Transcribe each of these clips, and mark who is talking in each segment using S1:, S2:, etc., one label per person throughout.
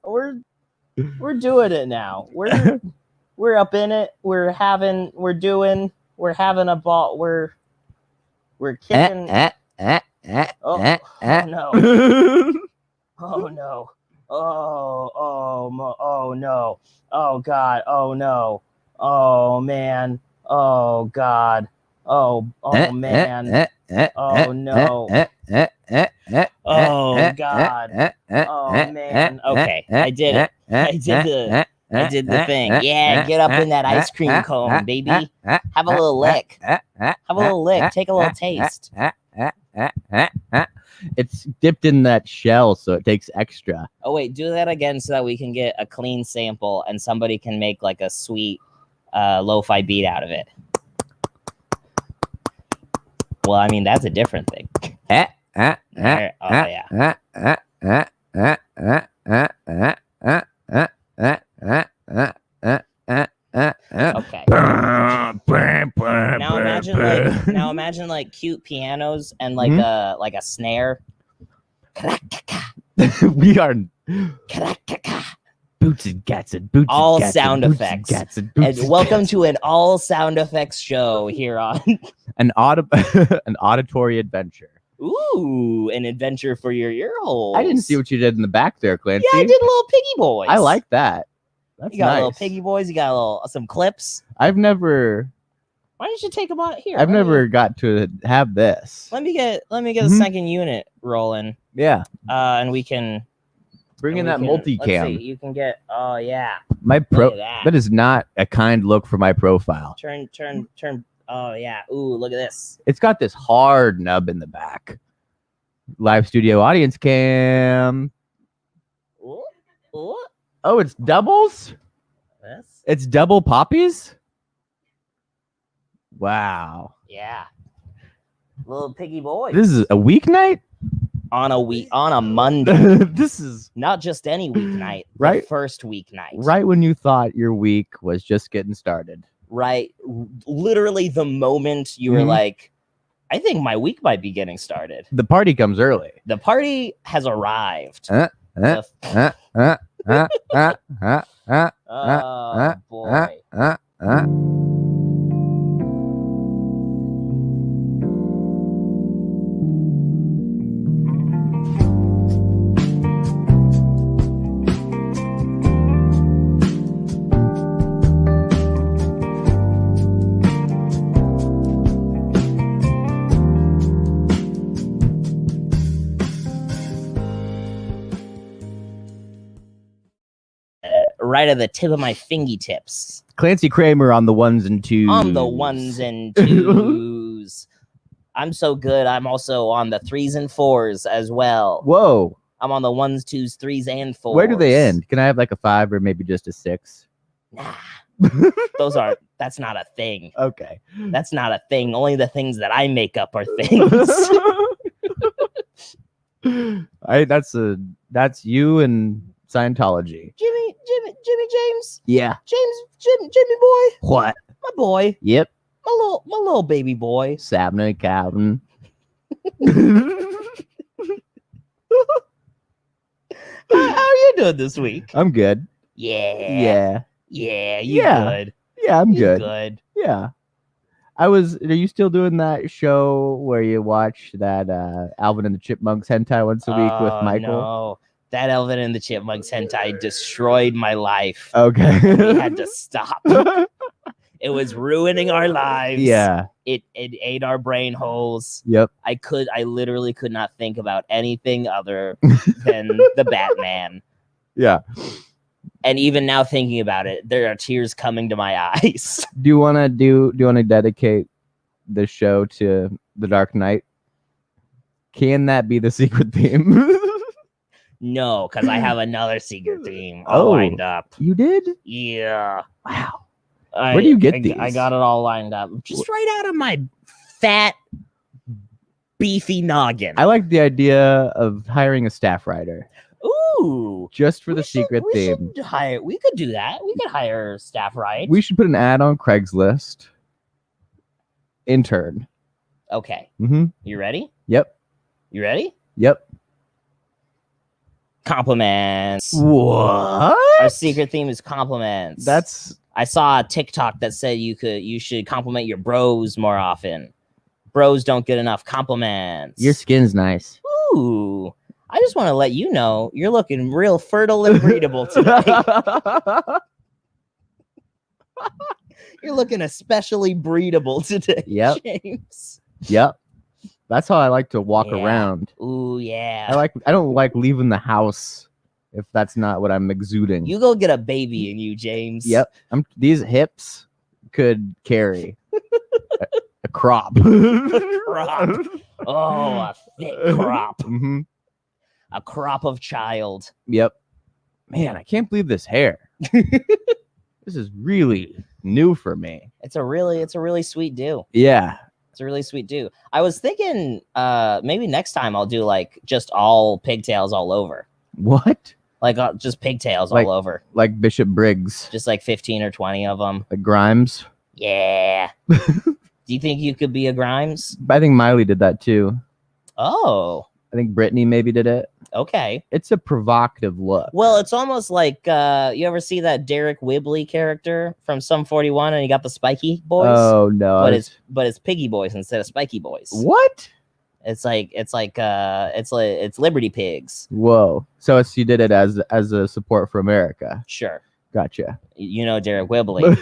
S1: we're doing it now. We're up in it. We're having a ball. We're kicking. Oh no. Oh no. Oh no. Oh God. Oh no. Oh man. Oh God. Oh man. Oh no. Oh God. Oh man. Okay, I did it. I did the thing. Yeah, get up in that ice cream cone, baby. Have a little lick. Have a little lick. Take a little taste.
S2: It's dipped in that shell, so it takes extra.
S1: Oh wait, do that again so that we can get a clean sample and somebody can make like a sweet lo-fi beat out of it. Well, I mean, that's a different thing. Oh yeah. Okay. Now imagine like cute pianos and like a snare.
S2: We are boots and gats and boots.
S1: All
S2: and gats
S1: sound
S2: and
S1: effects.
S2: And
S1: and welcome to an all sound effects show here on
S2: an auditory adventure.
S1: Ooh, an adventure for your ear holes.
S2: I didn't see what you did in the back there, Clancy.
S1: Yeah, I did little piggy boys.
S2: I like that. That's
S1: you got
S2: nice.
S1: Little piggy boys. You got some clips.
S2: I've never.
S1: Why don't you take them out here?
S2: I've never got to have this.
S1: Let me get the second unit rolling.
S2: Yeah.
S1: And we can
S2: bring in that multicam.
S1: Let's see. You can get. Oh yeah.
S2: That is not a kind look for my profile.
S1: Turn. Oh yeah. Ooh, look at this.
S2: It's got this hard nub in the back. Live studio audience cam.
S1: Ooh.
S2: Oh, it's doubles?
S1: Yes.
S2: It's double poppies? Wow.
S1: Yeah. Little piggy boy.
S2: This is a weeknight?
S1: On a Monday.
S2: This is
S1: not just any weeknight.
S2: Right.
S1: The first weeknight.
S2: Right when you thought your week was just getting started.
S1: Right. Literally the moment you were like, I think my week might be getting started.
S2: The party comes early.
S1: The party has arrived. Oh boy. Right at the tip of my fingertips.
S2: Clancy Kramer on the ones and twos.
S1: On the ones and twos. I'm so good. I'm also on the 3s and 4s as well.
S2: Whoa.
S1: I'm on the 1s, 2s, 3s, and 4s.
S2: Where do they end? Can I have like a 5 or maybe just a 6?
S1: Nah. That's not a thing.
S2: Okay.
S1: That's not a thing. Only the things that I make up are things.
S2: That's you and Scientology.
S1: Jimmy James.
S2: Yeah.
S1: Jimmy boy.
S2: What?
S1: My boy.
S2: Yep.
S1: My little baby boy.
S2: Sabna Calvin.
S1: How are you doing this week?
S2: I'm good.
S1: Yeah.
S2: Yeah.
S1: You good.
S2: Yeah, I'm good.
S1: Good.
S2: Yeah. Are you still doing that show where you watch that Alvin and the Chipmunks hentai once a week with Michael?
S1: No. That Alvin and the Chipmunks hentai destroyed my life.
S2: Okay.
S1: We had to stop. It was ruining our lives.
S2: Yeah.
S1: It ate our brain holes.
S2: Yep.
S1: I literally could not think about anything other than the Batman.
S2: Yeah.
S1: And even now thinking about it, there are tears coming to my eyes.
S2: Do you want to dedicate the show to The Dark Knight? Can that be the secret theme?
S1: No, because I have another secret theme all lined up.
S2: You did?
S1: Yeah.
S2: Wow. Where do you get these?
S1: I got it all lined up. Just right out of my fat, beefy noggin.
S2: I like the idea of hiring a staff writer.
S1: Ooh.
S2: Just for the secret theme.
S1: We could do that. We could hire staff writers.
S2: We should put an ad on Craigslist. Intern.
S1: Okay.
S2: Mm-hmm.
S1: You ready?
S2: Yep.
S1: You ready?
S2: Yep.
S1: Compliments.
S2: What?
S1: Our secret theme is compliments. I saw a TikTok that said you should compliment your bros more often. Bros don't get enough compliments.
S2: Your skin's nice.
S1: Ooh. I just want to let you know you're looking real fertile and breedable today. You're looking especially breedable today,
S2: Yep.
S1: James.
S2: Yep. That's how I like to walk around.
S1: Ooh, yeah.
S2: I don't like leaving the house if that's not what I'm exuding.
S1: You go get a baby in you, James.
S2: Yep. These hips could carry a crop.
S1: A crop. Oh, a thick crop.
S2: Mm-hmm.
S1: A crop of child.
S2: Yep. Man, I can't believe this hair. This is really new for me.
S1: It's a really sweet do.
S2: Yeah.
S1: It's a really sweet do. I was thinking maybe next time I'll do like just all pigtails all over.
S2: What?
S1: Like just pigtails all over.
S2: Like Bishop Briggs.
S1: Just like 15 or 20 of them.
S2: Like Grimes.
S1: Yeah. Do you think you could be a Grimes?
S2: I think Miley did that too.
S1: Oh.
S2: I think Britney maybe did it.
S1: Okay.
S2: It's a provocative look.
S1: Well, it's almost like you ever see that Derek Whibley character from Sum 41 and he got the spiky boys?
S2: Oh no.
S1: But it's piggy boys instead of spiky boys.
S2: What?
S1: It's Liberty Pigs.
S2: Whoa. So you did it as a support for America.
S1: Sure.
S2: Gotcha.
S1: You know Derek Whibley.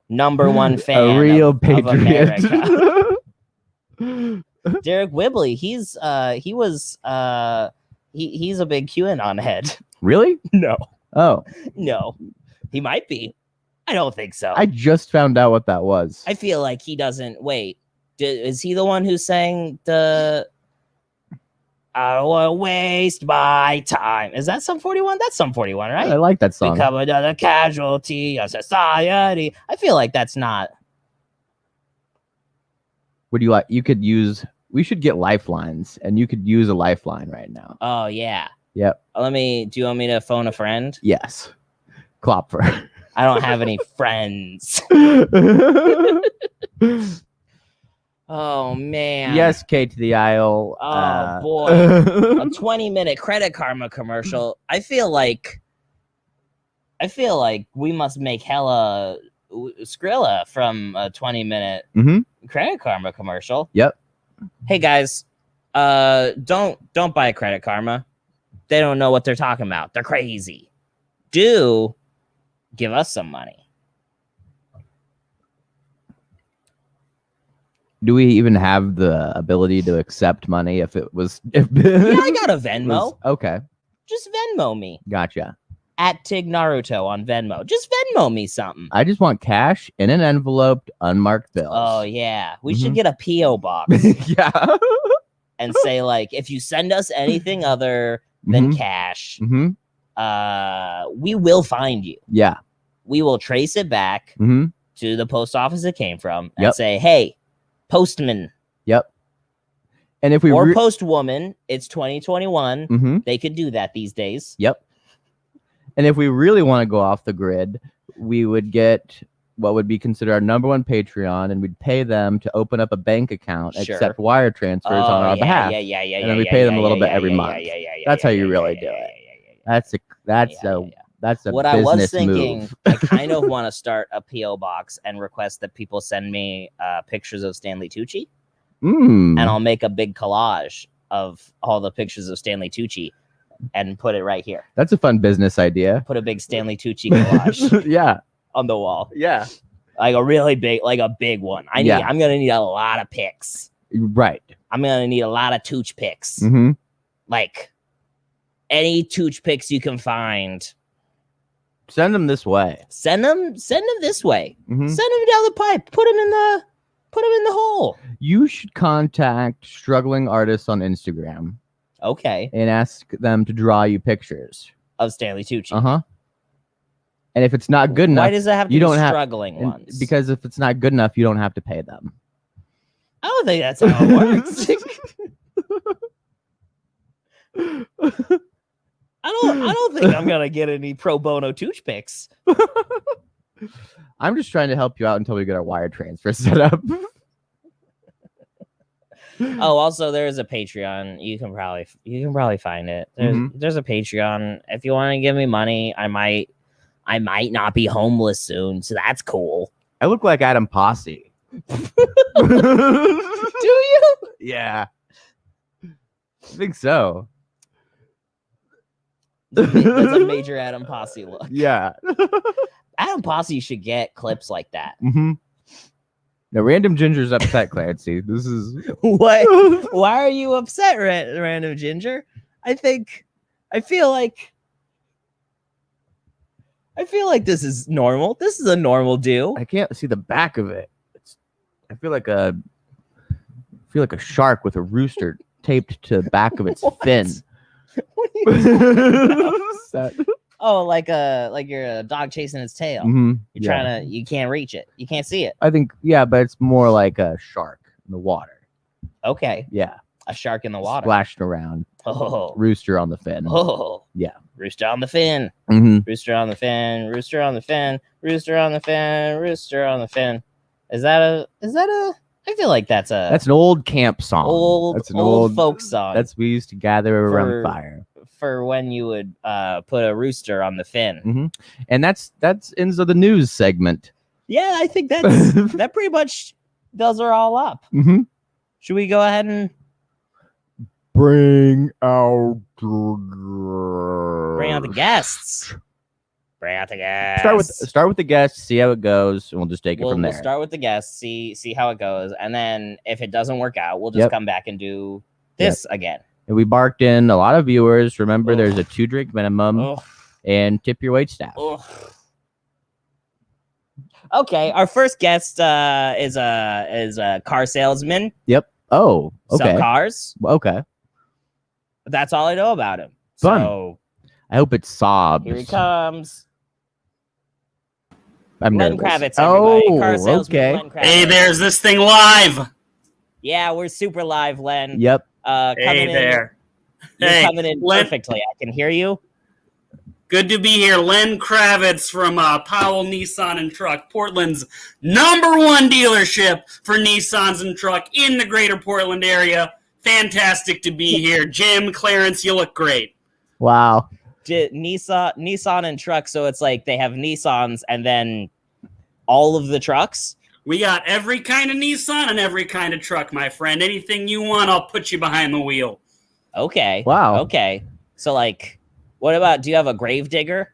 S1: Number one fan
S2: a real
S1: of
S2: patriot.
S1: America. Derek Whibley, he's a big QAnon head.
S2: Really?
S1: No.
S2: Oh.
S1: No. He might be. I don't think so.
S2: I just found out what that was.
S1: I feel like he doesn't wait. Is he the one who sang the I don't want to waste my time? Is that Sum 41? That's Sum 41, right?
S2: I like that song.
S1: Become another casualty of society. I feel like that's not.
S2: Would you like? We should get lifelines, and you could use a lifeline right now.
S1: Oh yeah.
S2: Yep.
S1: Do you want me to phone a friend?
S2: Yes. Klopfer.
S1: I don't have any friends. Oh man.
S2: Yes, K to the aisle.
S1: Oh boy. A 20-minute Credit Karma commercial. I feel like we must make hella Skrilla from a 20-minute Credit Karma commercial.
S2: Yep.
S1: Hey guys, don't buy a Credit Karma. They don't know what they're talking about. They're crazy. Do give us some money.
S2: Do we even have the ability to accept money if
S1: Yeah, I got a Venmo.
S2: Okay.
S1: Just Venmo me.
S2: Gotcha.
S1: At Tig Naruto on Venmo. Just Venmo me something.
S2: I just want cash in an enveloped, unmarked bill.
S1: Oh yeah. We should get a P.O. box.
S2: Yeah.
S1: And say like, if you send us anything other than cash, we will find you.
S2: Yeah.
S1: We will trace it back to the post office it came from and
S2: Yep.
S1: say, hey, postman.
S2: Yep. And if we
S1: or postwoman, it's 2021. They could do that these days.
S2: Yep. And if we really want to go off the grid, we would get what would be considered our number one Patreon, and we'd pay them to open up a bank account, accept wire transfers on our behalf.
S1: Yeah.
S2: And then we pay them a little bit every month. That's how you really do it. That's a
S1: what I was thinking.
S2: Move.
S1: I kind of want to start a PO box and request that people send me pictures of Stanley Tucci, and I'll make a big collage of all the pictures of Stanley Tucci and put it right here.
S2: That's a fun business idea.
S1: Put a big Stanley Tucci collage.
S2: Yeah.
S1: On the wall.
S2: Yeah.
S1: Like a really big, like a big one. I'm gonna need a lot of pics.
S2: Right.
S1: I'm gonna need a lot of Tooch pics. Like any Tooch pics you can find.
S2: Send them this way.
S1: Send them this way. Send them down the pipe. Put them in the hole.
S2: You should contact struggling artists on Instagram.
S1: Okay.
S2: And ask them to draw you pictures
S1: of Stanley Tucci.
S2: And if it's not good enough,
S1: why does it have to be struggling ones?
S2: Because if it's not good enough, you don't have to pay them.
S1: I don't think that's how it works. I don't think I'm gonna get any pro bono Tooch pics.
S2: I'm just trying to help you out until we get our wire transfer set up.
S1: Oh, also there's a Patreon. You can probably find it. There's a Patreon. If you want to give me money, I might not be homeless soon, so that's cool.
S2: I look like Adam Posse.
S1: Do you?
S2: Yeah. I think so.
S1: That's a major Adam Posse look.
S2: Yeah.
S1: Adam Posse should get clips like that.
S2: Now, Random Ginger's upset, Clancy. This is
S1: what? Why are you upset, Random Ginger? I feel like this is normal. This is a normal do.
S2: I can't see the back of it. I feel like a shark with a rooster taped to the back of its fin.
S1: What are you talking about? Oh, like you're a dog chasing its tail. You're trying to, you can't reach it. You can't see it.
S2: I think, yeah, but it's more like a shark in the water.
S1: Okay.
S2: Yeah.
S1: A shark in the water.
S2: Splashing around.
S1: Oh.
S2: Rooster on the fin.
S1: Oh.
S2: Yeah.
S1: Rooster on the fin. Rooster on the fin. Rooster on the fin. Rooster on the fin. Rooster on the fin. Is that a I feel like that's
S2: an old camp song. That's an old
S1: folk song.
S2: We used to gather around fire.
S1: For when you would put a rooster on the fin.
S2: And that's ends of the news segment.
S1: Yeah, I think that pretty much does her all up. Should we go ahead and
S2: bring out
S1: the guests? Bring out the guests.
S2: Start with the guests, see how it goes, and we'll just take it from there.
S1: We'll start with the guests, see how it goes, and then if it doesn't work out, we'll just come back and do this again. And
S2: we barked in a lot of viewers. Remember, there's a 2-drink minimum, and tip your waitstaff.
S1: Okay, our first guest is a car salesman.
S2: Yep. Oh, okay.
S1: Sell cars.
S2: Okay.
S1: That's all I know about him.
S2: Fun.
S1: So
S2: I hope it's sobs.
S1: Here he comes.
S2: I'm
S1: Len
S2: nervous.
S1: Kravitz, everybody. Car salesman,
S2: okay.
S1: Len Kravitz.
S3: Hey, there's this thing live.
S1: Yeah, we're super live, Len.
S2: Yep.
S3: Hey there.
S1: You're coming in perfectly. I can hear you.
S3: Good to be here. Len Kravitz from Powell Nissan and Truck, Portland's #1 dealership for Nissans and Truck in the greater Portland area. Fantastic to be here. Jim, Clarence, you look great.
S2: Wow.
S1: Nissan and Truck, so it's like they have Nissans and then all of the trucks?
S3: We got every kind of Nissan and every kind of truck, my friend. Anything you want, I'll put you behind the wheel.
S1: Okay.
S2: Wow.
S1: Okay. So, like, what about, do you have a Gravedigger?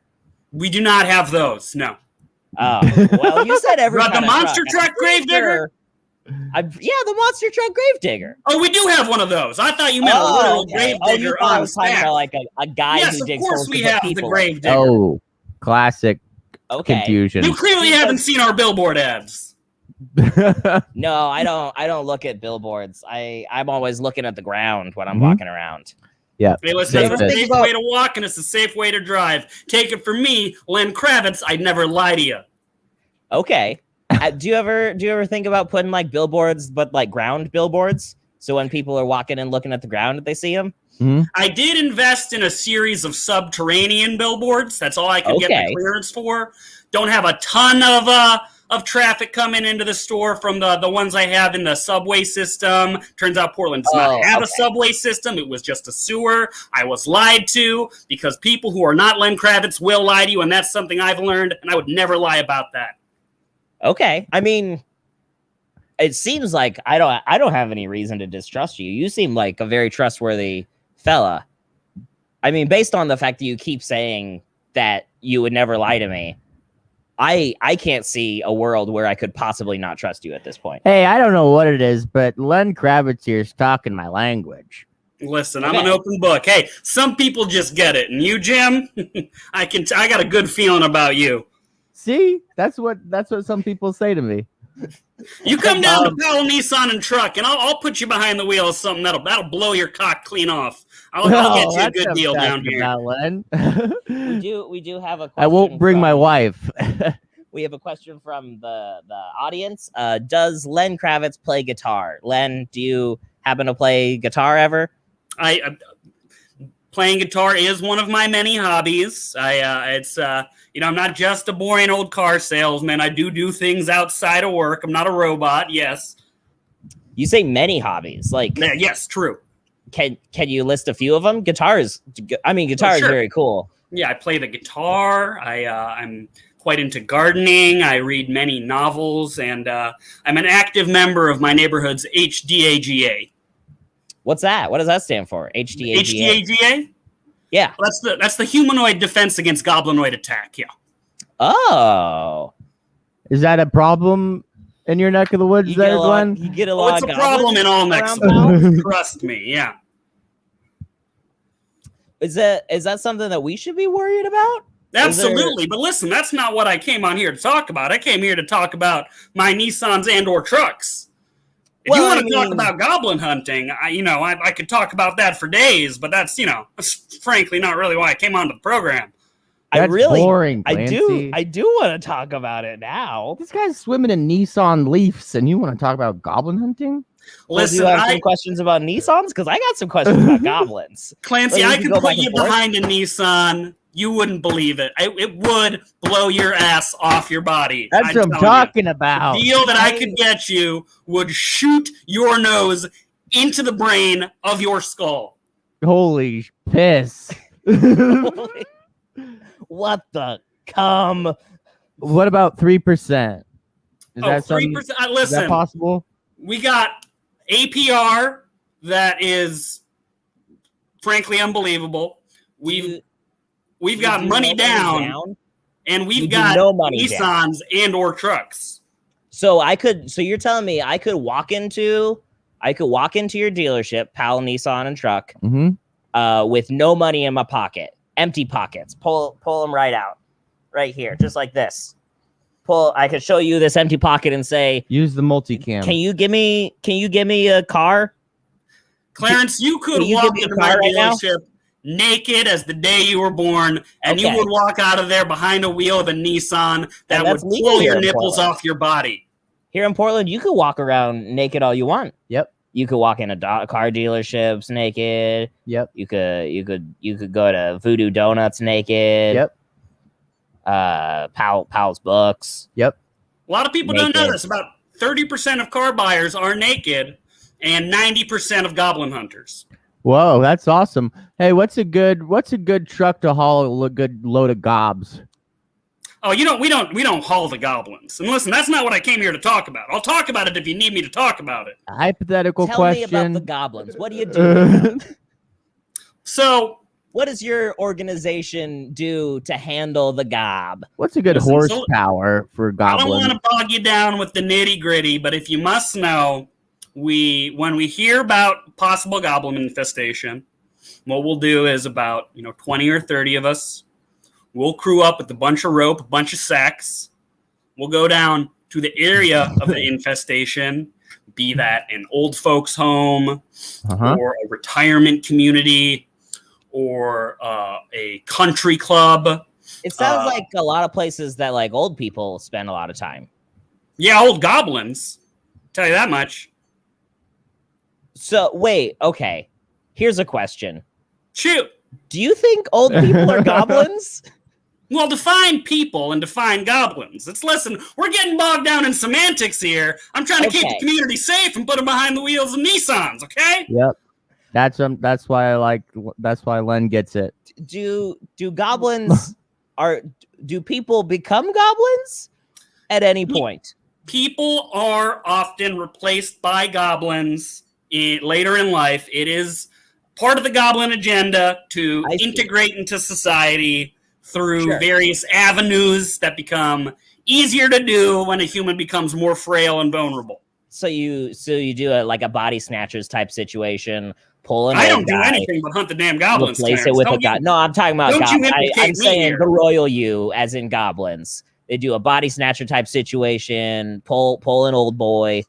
S3: We do not have those, no.
S1: Oh, well, you said every kind
S3: the
S1: of
S3: monster truck Gravedigger?
S1: Yeah, the monster truck Gravedigger.
S3: Oh, we do have one of those. I thought you meant a literal Gravedigger
S1: I
S3: on
S1: was talking about like a guy who digs holes.
S3: Yes, of course we have the Gravedigger.
S2: Oh, classic confusion.
S3: You clearly haven't seen our billboard ads.
S1: No, I don't look at billboards. I'm always looking at the ground when I'm walking around.
S2: Yeah.
S3: Hey, listen, it's a safe way to walk and it's a safe way to drive. Take it from me, Len Kravitz. I'd never lie to you.
S1: Okay. Do you ever think about putting like billboards, but like ground billboards? So when people are walking and looking at the ground, they see them?
S3: I did invest in a series of subterranean billboards. That's all I could get the clearance for. Don't have a ton of traffic coming into the store from the ones I have in the subway system. Turns out Portland does not have a subway system. It was just a sewer. I was lied to because people who are not Len Kravitz will lie to you, and that's something I've learned, and I would never lie about that.
S1: Okay. I mean, it seems like I don't have any reason to distrust you. You seem like a very trustworthy fella. I mean, based on the fact that you keep saying that you would never lie to me, I can't see a world where I could possibly not trust you at this point.
S2: Hey, I don't know what it is, but Len Kravitz here is talking my language.
S3: Listen, I'm an open book. Hey, some people just get it. And you, Jim, I got a good feeling about you.
S2: See? That's what some people say to me.
S3: You come down to Powell Nissan and Truck, and I'll put you behind the wheel of something that'll blow your cock clean off. I'll get you a good deal down here.
S2: Len.
S1: we do have a question.
S2: I won't bring my wife.
S1: We have a question from the audience. Does Len Kravitz play guitar? Len, do you happen to play guitar ever?
S3: Playing guitar is one of my many hobbies. I'm not just a boring old car salesman. I do things outside of work. I'm not a robot. Yes.
S1: You say many hobbies. Like,
S3: yeah, yes, true.
S1: Can you list a few of them? Guitar is very cool.
S3: Yeah, I play the guitar. I'm quite into gardening. I read many novels, and I'm an active member of my neighborhood's HDAGA.
S1: What's that? What does that stand for? HDAGA?
S3: HDAGA?
S1: Yeah.
S3: Well, that's the Humanoid Defense Against Goblinoid Attack, yeah.
S1: Oh.
S2: Is that a problem in your neck of the woods there, Glenn?
S1: You get a lot
S3: it's
S1: of
S3: a problem in all necks of the woods. Trust me, yeah.
S1: Is that something that we should be worried about?
S3: Absolutely, but listen, that's not what I came on here to talk about. I came here to talk about my Nissans and/or trucks. If you want to talk about goblin hunting, I could talk about that for days, but that's frankly not really why I came onto the program.
S2: That's boring, Clancy.
S1: I do want to talk about it now.
S2: This guy's swimming in Nissan Leafs, and you want to talk about goblin hunting?
S1: Listen, do you have some questions about Nissans? Because I got some questions about goblins.
S3: Clancy, I could put you behind a Nissan. You wouldn't believe it. It would blow your ass off your body.
S2: That's what I'm talking about.
S3: The deal that I could get you would shoot your nose into the brain of your skull.
S2: Holy piss.
S1: What the cum?
S2: What about 3%? Is that
S3: 3%? Listen,
S2: is that possible?
S3: We got APR that is frankly unbelievable. We've got money down, and we've got Nissans and or trucks.
S1: So you're telling me I could walk into your dealership, Powell Nissan and Truck, with no money in my pocket, empty pockets. Pull them right out, right here, just like this. I could show you this empty pocket and say,
S2: use the multicam.
S1: Can you give me a car?
S3: Clarence, you could walk into my dealership naked as the day you were born, and you would walk out of there behind a wheel of a Nissan that would pull your nipples off your body.
S1: Here in Portland, you could walk around naked all you want.
S2: Yep.
S1: You could walk in car dealerships naked.
S2: Yep.
S1: You could go to Voodoo Donuts naked.
S2: Yep.
S1: Powell's Books.
S2: Yep.
S3: A lot of people don't know this. About 30% of car buyers are naked, and 90% of goblin hunters.
S2: Whoa, that's awesome. Hey, what's a good truck to haul a good load of gobs?
S3: Oh, we don't haul the goblins. And listen, that's not what I came here to talk about. I'll talk about it if you need me to talk about it.
S2: Hypothetical question.
S1: Tell me about the goblins. What do you do?
S3: So,
S1: what does your organization do to handle the gob?
S2: What's a good horsepower for goblins?
S3: I don't want to bog you down with the nitty gritty, but if you must know, when we hear about possible goblin infestation, what we'll do is about 20 or 30 of us, we'll crew up with a bunch of rope, a bunch of sacks. We'll go down to the area of the infestation, be that an old folks home or a retirement community or a country club.
S1: It sounds like a lot of places that like old people spend a lot of time.
S3: Yeah, old goblins. Tell you that much.
S1: So, wait, okay. Here's a question.
S3: Shoot.
S1: Do you think old people are goblins?
S3: Well, define people and define goblins. Listen, we're getting bogged down in semantics here. I'm trying to keep the community safe and put them behind the wheels of Nissans, okay?
S2: Yep. That's why Len gets it.
S1: Do goblins do people become goblins at any point?
S3: People are often replaced by goblins later in life. It is part of the goblin agenda to integrate into society through various avenues that become easier to do when a human becomes more frail and vulnerable. So
S1: you do like a body snatchers type situation.
S3: I don't do anything but hunt the damn goblins.
S1: Replace it with a god. No, I'm talking about goblins. I'm saying the royal you, as in goblins. They do a body snatcher type situation. Pull an old boy.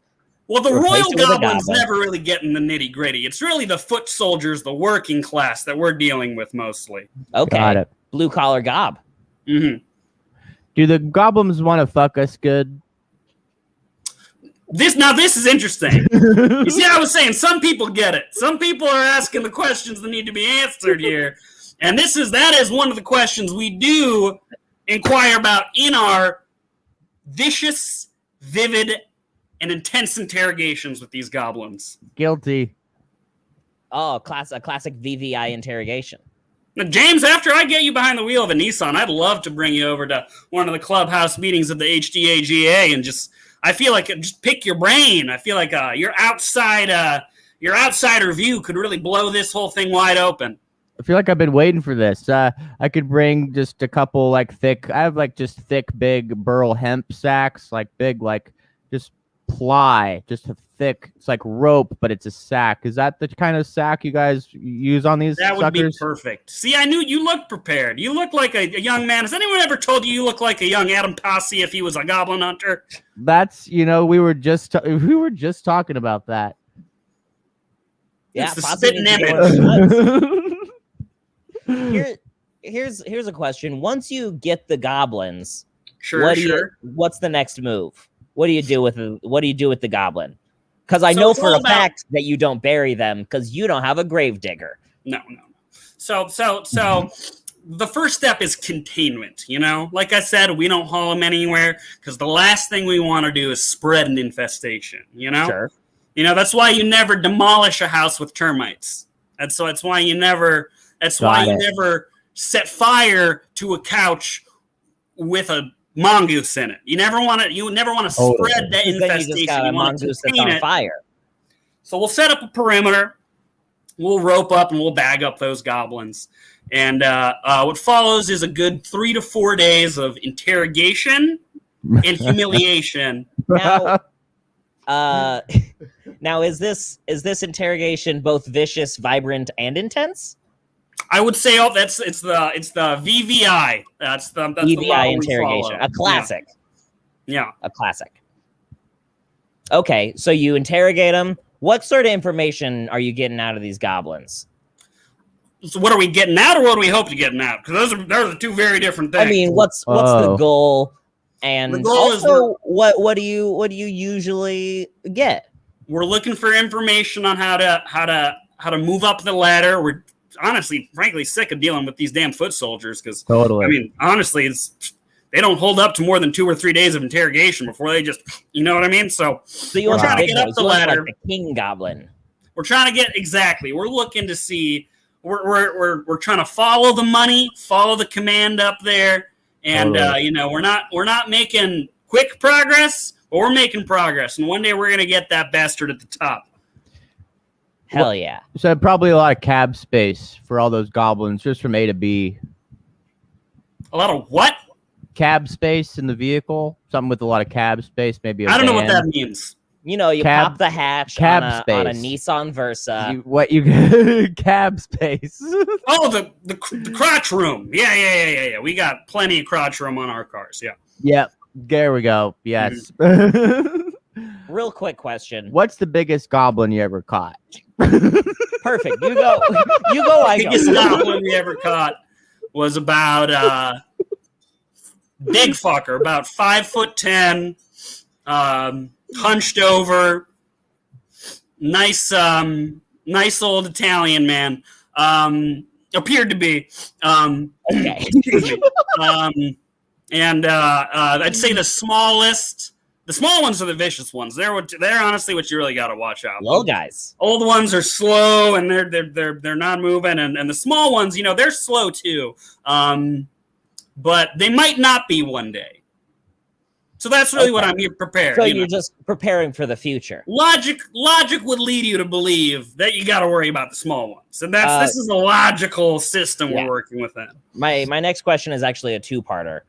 S3: Well, the royal goblins never really get in the nitty gritty. It's really the foot soldiers, the working class that we're dealing with mostly.
S1: Okay,
S2: got it.
S1: Blue collar gob.
S3: Mm-hmm.
S2: Do the goblins want to fuck us good?
S3: This is interesting. You see, I was saying some people get it. Some people are asking the questions that need to be answered here, and that is one of the questions we do inquire about in our vicious, vivid and intense interrogations with these goblins.
S2: Guilty.
S1: Oh, a classic VVI interrogation.
S3: Now, James, after I get you behind the wheel of a Nissan, I'd love to bring you over to one of the clubhouse meetings of the HDAGA and I feel like just pick your brain. I feel like your outsider view could really blow this whole thing wide open.
S2: I feel like I've been waiting for this. I could bring just a couple like thick, I have like just thick, big burl hemp sacks, like big, like just ply, just a thick, it's like rope, but it's a sack. Is that the kind of sack you guys use on these
S3: That would
S2: suckers?
S3: be perfect. See, I knew you looked prepared. You look like a young man. Has anyone ever told you look like a young Adam Posse if he was a goblin hunter?
S2: That's, we were just talking about that.
S1: Yeah,
S3: it's the spitting image.
S1: Here's a question. Once you get the goblins, what's the next move? What do you do with the goblin? Because I know for a fact that you don't bury them because you don't have a grave digger.
S3: No. So the first step is containment. Like I said, we don't haul them anywhere because the last thing we want to do is spread an infestation.
S1: Sure.
S3: That's why you never demolish a house with termites. That's why you never set fire to a couch with a mongoose in it. You never want to spread that infestation.
S1: You just got a mongoose that's on fire.
S3: So we'll set up a perimeter. We'll rope up and we'll bag up those goblins. And what follows is a good 3 to 4 days of interrogation and humiliation.
S1: Now is this interrogation both vicious, vibrant, and intense?
S3: I would say it's the VVI. That's
S1: VVI interrogation. A classic.
S3: Yeah.
S1: A classic. Okay, so you interrogate them. What sort of information are you getting out of these goblins?
S3: So what are we getting out, or what do we hope to get out? Because those are two very different things.
S1: I mean, what's the goal? And the goal also, what do you usually get?
S3: We're looking for information on how to move up the ladder. We're honestly, frankly, sick of dealing with these damn foot soldiers because
S2: totally.
S3: I mean, honestly, they don't hold up to more than 2 or 3 days of interrogation before they just, you know what I mean? So
S1: we're trying to get up the ladder. Like the king goblin.
S3: We're trying to get exactly. We're looking to see. We're trying to follow the money, follow the command up there, and we're not making quick progress, but we're making progress. And one day we're gonna get that bastard at the top.
S1: Hell yeah!
S2: So probably a lot of cab space for all those goblins, just from A to B.
S3: A lot of what?
S2: Cab space in the vehicle. Something with a lot of cab space, maybe.
S3: I don't know what that means.
S1: You pop the hatch on a Nissan Versa.
S2: Cab space.
S3: Oh, the crotch room. Yeah. We got plenty of crotch room on our cars. Yeah.
S2: Yep. There we go. Yes.
S1: Real quick question.
S2: What's the biggest goblin you ever caught?
S1: Perfect. You go.
S3: The biggest goblin we ever caught was about big fucker, about 5'10", hunched over, nice old Italian man. Appeared to be.
S1: Okay.
S3: Excuse me. And I'd say the smallest. The small ones are the vicious ones. They're honestly what you really got to watch out.
S1: Little guys.
S3: Old ones are slow and they're not moving, and the small ones, they're slow too. But they might not be one day. So that's really what I'm here prepared.
S1: So you're just preparing for the future.
S3: Logic would lead you to believe that you got to worry about the small ones, and this is a logical system we're working within.
S1: My next question is actually a two-parter.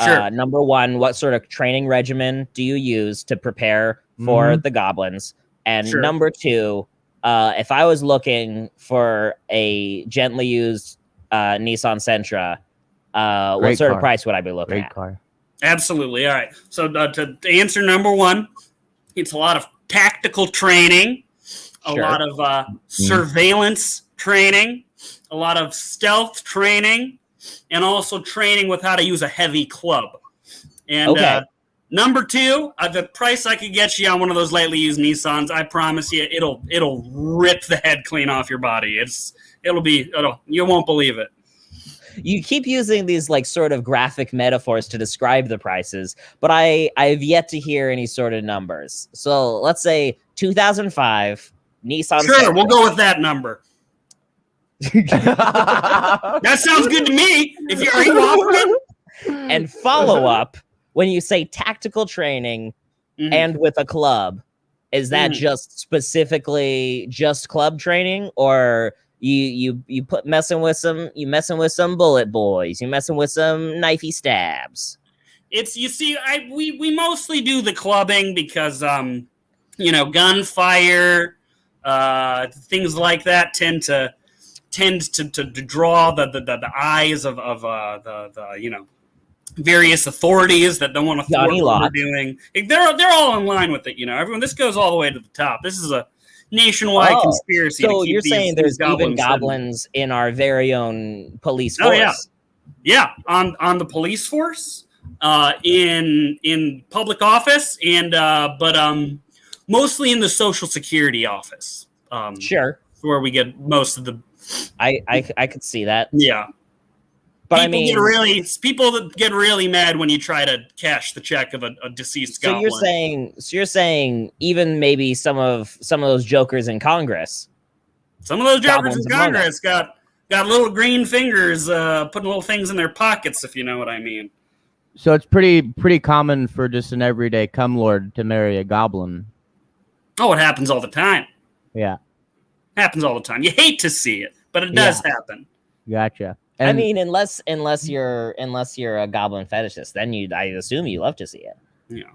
S3: Sure.
S1: Number one, what sort of training regimen do you use to prepare for the goblins? And number two, if I was looking for a gently used Nissan Sentra, what sort of price would I be looking at?
S2: Car.
S3: Absolutely. All right. So to answer number one, it's a lot of tactical training, a lot of surveillance training, a lot of stealth training, and also training with how to use a heavy club. And number two, the price I could get you on one of those lightly used Nissans, I promise you, it'll rip the head clean off your body. You won't believe it.
S1: You keep using these like sort of graphic metaphors to describe the prices, but I've yet to hear any sort of numbers. So let's say 2005 Nissan.
S3: Sure,
S1: Sentra.
S3: we'll go with that number. That sounds good to me. If you're offering.
S1: And follow up when you say tactical training and with a club, is that just specifically just club training, or you messing with some bullet boys, you messing with some knifey stabs?
S3: It's we mostly do the clubbing because gunfire, things like that tend to draw the eyes of the various authorities that don't want to thwart what we're doing. They're all in line with it, everyone. This goes all the way to the top. This is a nationwide conspiracy.
S1: So you're saying there's even goblins in our very own police force?
S3: Yeah, on the police force, in public office, and but mostly in the Social Security office.
S1: Sure,
S3: where we get most of the.
S1: I could see that.
S3: Yeah.
S1: But
S3: people get really mad when you try to cash the check of a deceased goblin.
S1: You're saying even maybe some of those jokers in Congress.
S3: Some of those jokers in Congress got little green fingers putting little things in their pockets, if you know what I mean.
S2: So it's pretty common for just an everyday cumlord to marry a goblin.
S3: Oh, it happens all the time.
S2: Yeah.
S3: Happens all the time. You hate to see it, but it does happen.
S2: Gotcha.
S1: And, I mean, unless you're a goblin fetishist, then I assume you love to see it.
S3: Yeah.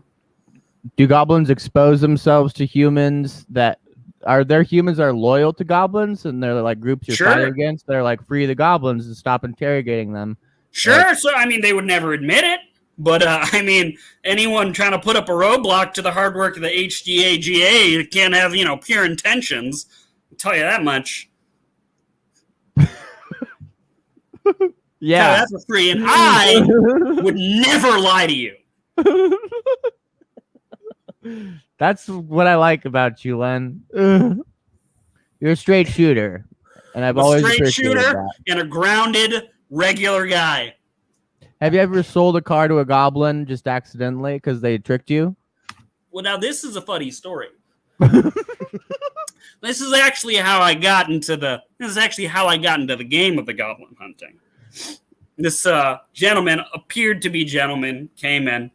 S2: Do goblins expose themselves to humans that are loyal to goblins, and they're like groups you're fighting against? They're like, free the goblins and stop interrogating them.
S3: Sure. So I mean, they would never admit it, but I mean, anyone trying to put up a roadblock to the hard work of the HDAGA can't have pure intentions. I'll tell you that much.
S2: Yeah,
S3: that's for free, and I would never lie to you.
S2: That's what I like about you, Len. You're a straight shooter, and I've always appreciated that.
S3: And a grounded, regular guy.
S2: Have you ever sold a car to a goblin just accidentally because they tricked you?
S3: Well, now this is a funny story. This is actually how I got into the game of the goblin hunting. This gentleman appeared to be came in,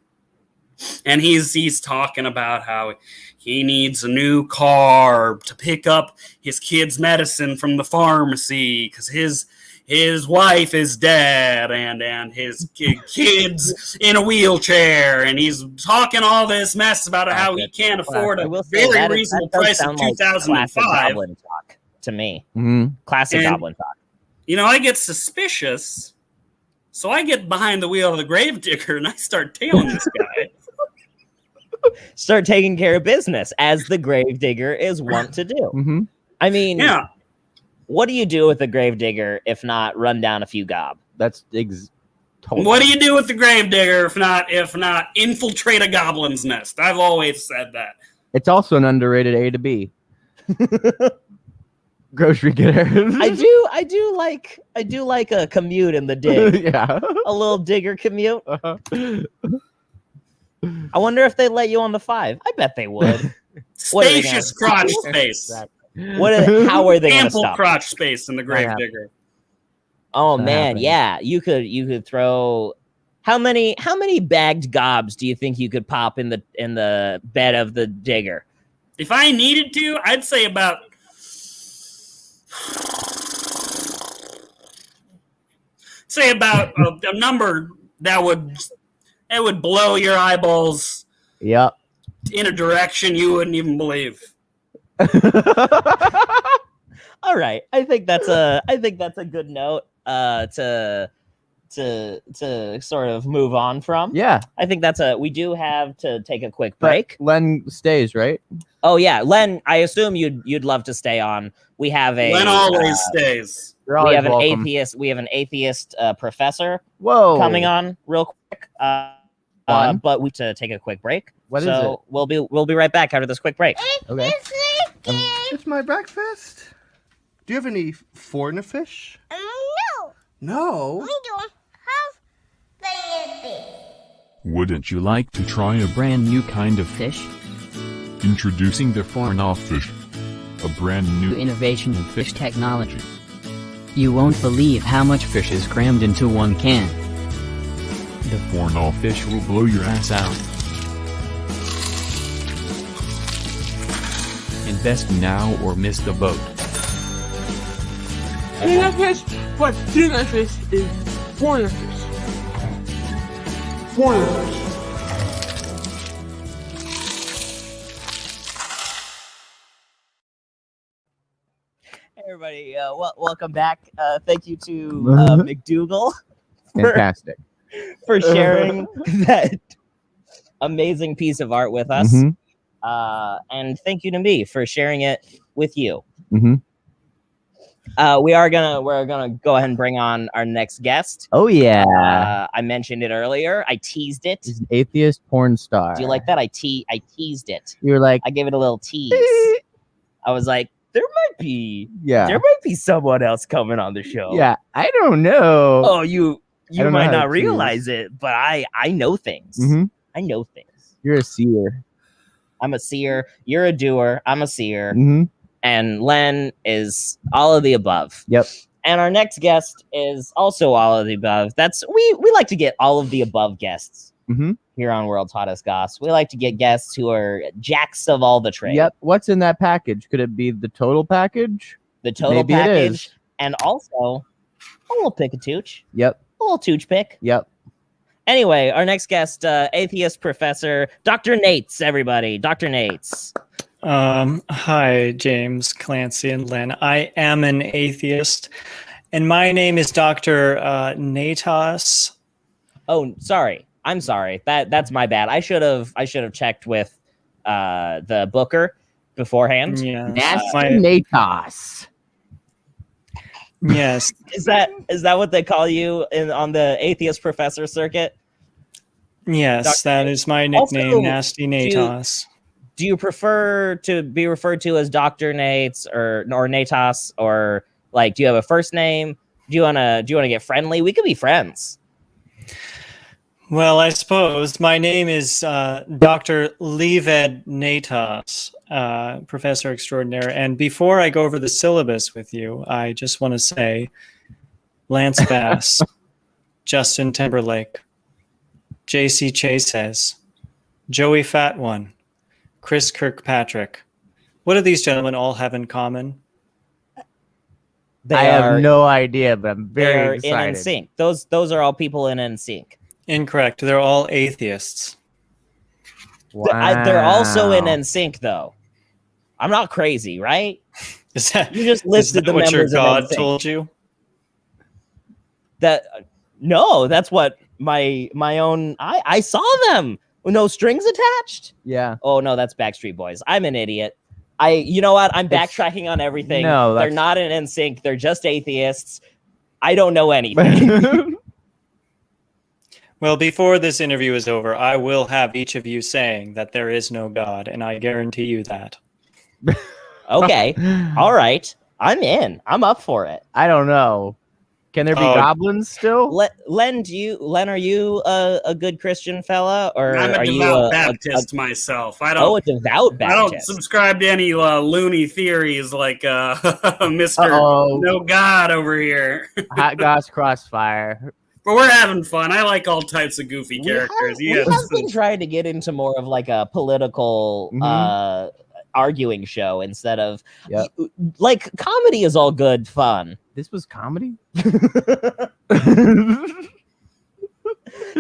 S3: and he's talking about how he needs a new car to pick up his kid's medicine from the pharmacy because his wife is dead and his kid's in a wheelchair, and he's talking all this mess about how he can't afford a very reasonable price of $2,005.
S1: Goblin talk to me. Classic goblin talk.
S3: I get suspicious, so I get behind the wheel of the gravedigger and I start tailing this guy.
S1: Start taking care of business, as the gravedigger is wont to do. I mean, what do you do with the gravedigger if not run down a few gob?
S2: That's totally.
S3: What do you do with the gravedigger if not infiltrate a goblin's nest? I've always said that.
S2: It's also an underrated A to B. Grocery getter.
S1: I do like a commute in the dig.
S2: Yeah.
S1: A little digger commute. I wonder if they let you on the 5. I bet they would.
S3: Spacious crotch space.
S1: Exactly. How are they going to stop?
S3: Ample crotch space in the gravedigger.
S1: Oh man, yeah. You could throw. How many bagged gobs do you think you could pop in the bed of the digger?
S3: If I needed to, I'd say about. A number that would blow your eyeballs.
S2: Yep.
S3: In a direction you wouldn't even believe.
S1: All right, I think that's a good note to sort of move on from.
S2: Yeah,
S1: I think we do have to take a quick break.
S2: But Len stays, right?
S1: Oh yeah, Len. I assume you'd love to stay on. We have
S3: Len always stays.
S1: We have welcome. an atheist professor.
S2: Whoa,
S1: coming on real quick. But we have to take a quick break.
S2: What is it?
S1: We'll be right back after this quick break.
S2: Okay.
S4: It's my breakfast. Do you have any foreigner fish?
S5: No.
S4: No.
S5: I don't have baby.
S6: Wouldn't you like to try a brand new kind of fish? Introducing the Fornoff fish. A brand new
S7: innovation in fish technology. You won't believe how much fish is crammed into one can.
S6: The Fornoff fish will blow your ass out. Invest now or miss the boat.
S4: Tuna fish, but tuna fish is foreigner fish. Foreigner fish.
S1: Hey everybody, welcome back. Thank you to McDougal
S2: Fantastic.
S1: for sharing that amazing piece of art with us. And thank you to me for sharing it with you. We're gonna go ahead and bring on our next guest.
S2: Oh yeah.
S1: I mentioned it earlier. I teased it.
S2: He's an atheist porn star.
S1: Do you like that? I teased it.
S2: You were like,
S1: I gave it a little tease. I was like, there might be someone else coming on the show.
S2: Yeah, I don't know.
S1: Oh, you
S2: don't know
S1: might
S2: how
S1: not
S2: to
S1: realize it, but I know things. I know things.
S2: You're a seer.
S1: I'm a seer. You're a doer. I'm a seer. And Len is all of the above.
S2: Yep.
S1: And our next guest is also all of the above. That's we like to get all of the above guests here on World's Hottest Goss. We like to get guests who are jacks of all the trade.
S2: Yep. What's in that package? Could it be the total package?
S1: The total
S2: Maybe
S1: package, and also a little pick-a-tooch.
S2: Yep.
S1: A little tooch pick.
S2: Yep.
S1: Anyway, our next guest, atheist professor, Dr. Nates, everybody. Dr. Nates.
S8: Hi, James, Clancy, and Len. I am an atheist, and my name is Dr. Natos.
S1: Oh, sorry. I'm sorry. That's my bad. I should have checked with the booker beforehand.
S8: Yeah.
S2: Natos.
S8: Yes.
S1: Is that what they call you on the atheist professor circuit?
S8: Yes, that is my nickname,
S1: Also,
S8: Nasty Natos.
S1: Do you prefer to be referred to as Dr. Nates or Natos, or like, do you have a first name? Do you wanna get friendly? We could be friends.
S8: Well, I suppose my name is Dr. Lived Natos, Professor Extraordinaire. And before I go over the syllabus with you, I just want to say Lance Bass, Justin Timberlake, J.C. Chases, Joey Fat One, Chris Kirkpatrick. What do these gentlemen all have in common?
S2: I have no idea, but I'm very excited.
S1: In NSYNC. Those are all people in NSYNC.
S8: Incorrect. They're all atheists.
S2: Wow.
S1: They're also in NSYNC, though. I'm not crazy, right? You just listed the
S8: what
S1: members
S8: your God
S1: of NSYNC.
S8: told you?
S1: No, that's what my own. I saw them. No strings attached.
S2: Yeah.
S1: Oh no, that's Backstreet Boys. I'm an idiot. You know what? I'm backtracking on everything.
S2: No,
S1: they're not in NSYNC. They're just atheists. I don't know anything.
S8: Well, before this interview is over, I will have each of you saying that there is no God, and I guarantee you that.
S1: Okay. All right. I'm in. I'm up for it.
S2: I don't know. Can there be goblins still?
S1: Len, are you a good Christian fella, or
S3: I'm a
S1: are
S3: devout
S1: you
S3: Baptist myself. I
S1: a devout Baptist.
S3: I don't subscribe to any loony theories like Mr. No God over here.
S2: Hot Goss Crossfire.
S3: But we're having fun. I like all types of goofy characters.
S1: We have been trying to get into more of like a political arguing show instead of like comedy is all good fun.
S2: This was comedy?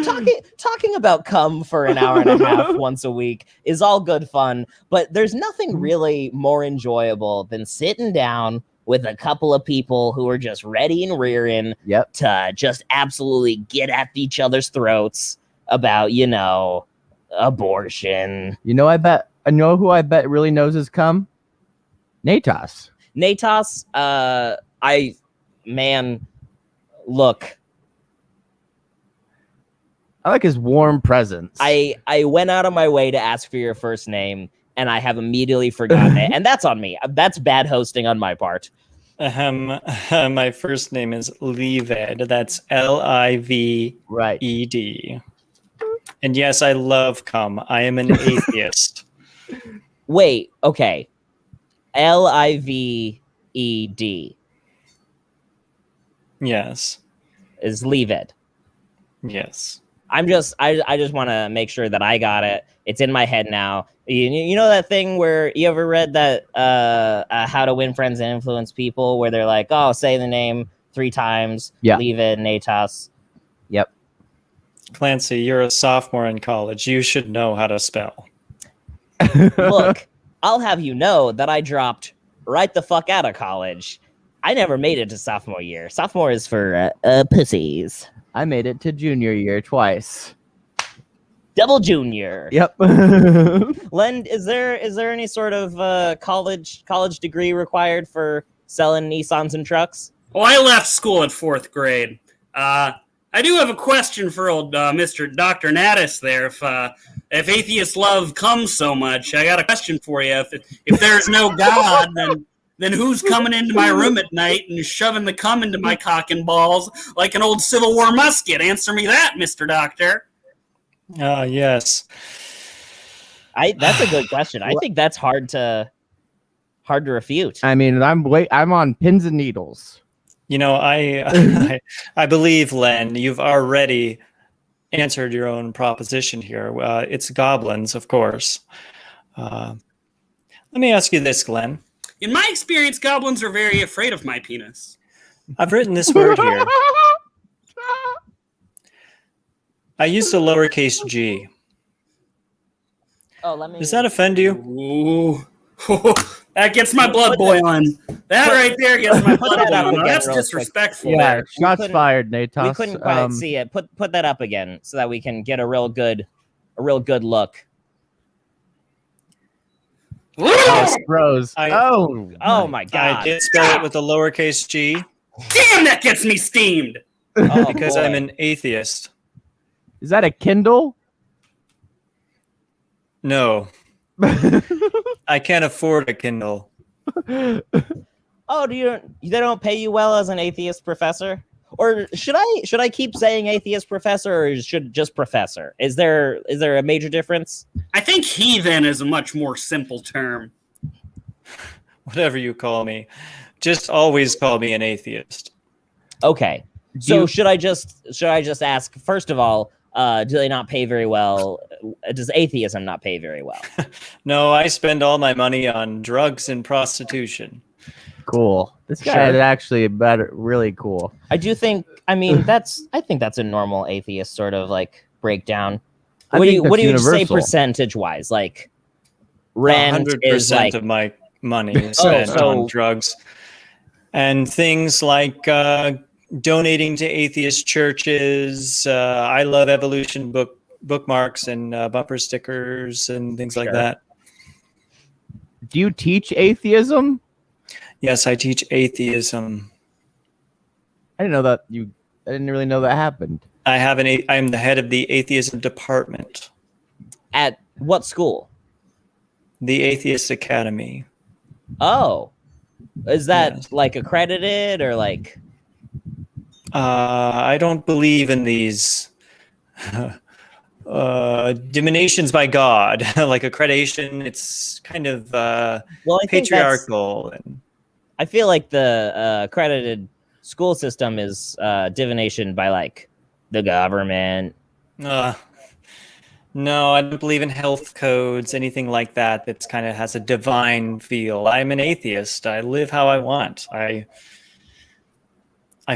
S1: Talking about cum for an hour and a half once a week is all good fun, but there's nothing really more enjoyable than sitting down with a couple of people who are just ready and rearing to just absolutely get at each other's throats about, abortion.
S2: I know who I bet really knows his cum? Natos.
S1: Natos, look.
S2: I like his warm presence.
S1: I went out of my way to ask for your first name, and I have immediately forgotten it. And that's on me. That's bad hosting on my part.
S8: My first name is Lived. That's Lived.
S2: Right.
S8: And yes, I love cum. I am an atheist.
S1: Wait, okay. Lived
S8: Yes.
S1: is leave it.
S8: Yes.
S1: I just want to make sure that I got it. It's in my head now. You know that thing where you ever read that How to Win Friends and Influence People, where they're like, oh, say the name 3 times.
S2: Yeah.
S1: Leave it, Natas.
S2: Yep.
S8: Clancy, you're a sophomore in college. You should know how to spell.
S1: Look, I'll have you know that I dropped right the fuck out of college. I never made it to sophomore year. Sophomore is for pussies.
S2: I made it to junior year twice.
S1: Double junior.
S2: Yep.
S1: Len, is there any sort of college degree required for selling Nissans and trucks?
S3: Well, I left school at 4th grade. I do have a question for old Mr. Dr. Natus there. If atheists love cum so much, I got a question for you. If there's no God, then who's coming into my room at night and shoving the cum into my cock and balls like an old Civil War musket? Answer me that, Mr. Doctor.
S8: Yes.
S1: That's a good question. I think that's hard to refute.
S2: I mean, I'm on pins and needles.
S8: You know, I believe, Len, you've already answered your own proposition here. It's goblins, of course. Let me ask you this, Glenn.
S3: In my experience, goblins are very afraid of my penis.
S8: I've written this word here. I used a lowercase g.
S1: Oh, let me.
S8: Does that offend you?
S3: Ooh. That gets my blood boiling. That right there gets my blood boiling. That's disrespectful.
S2: Yeah,
S3: there.
S2: shots fired, Natas.
S1: We couldn't quite see it. Put that up again so that we can get a real good look.
S2: Oh, bros.
S1: Oh my God!
S8: I did spell it with a lowercase g.
S3: Damn, that gets me steamed.
S8: Because I'm an atheist.
S2: Is that a Kindle?
S8: No. I can't afford a Kindle.
S1: Oh, they don't pay you well as an atheist professor? Or should I keep saying atheist professor, or should just professor? Is there a major difference?
S3: I think heathen is a much more simple term.
S8: Whatever you call me, just always call me an atheist.
S1: Okay. So should I just ask, first of all, do they not pay very well? Does atheism not pay very well?
S8: No, I spend all my money on drugs and prostitution.
S2: Cool. This guy is actually really cool.
S1: I do think. I mean, I think that's a normal atheist sort of like breakdown. What do you say percentage wise? Like, rent 100% like,
S8: of my money is spent on drugs and things like donating to atheist churches. I love evolution bookmarks and bumper stickers and things like that.
S2: Do you teach atheism?
S8: Yes, I teach atheism.
S2: I didn't really know that happened.
S8: I'm the head of the atheism department.
S1: At what school?
S8: The Atheist Academy.
S1: Oh, is that like accredited or like?
S8: I don't believe in these diminutions by God, like accreditation. It's kind of patriarchal.
S1: I feel like the accredited school system is divination by like the government.
S8: No, I don't believe in health codes, anything like that. That's kind of has a divine feel. I'm an atheist. I live how I want. I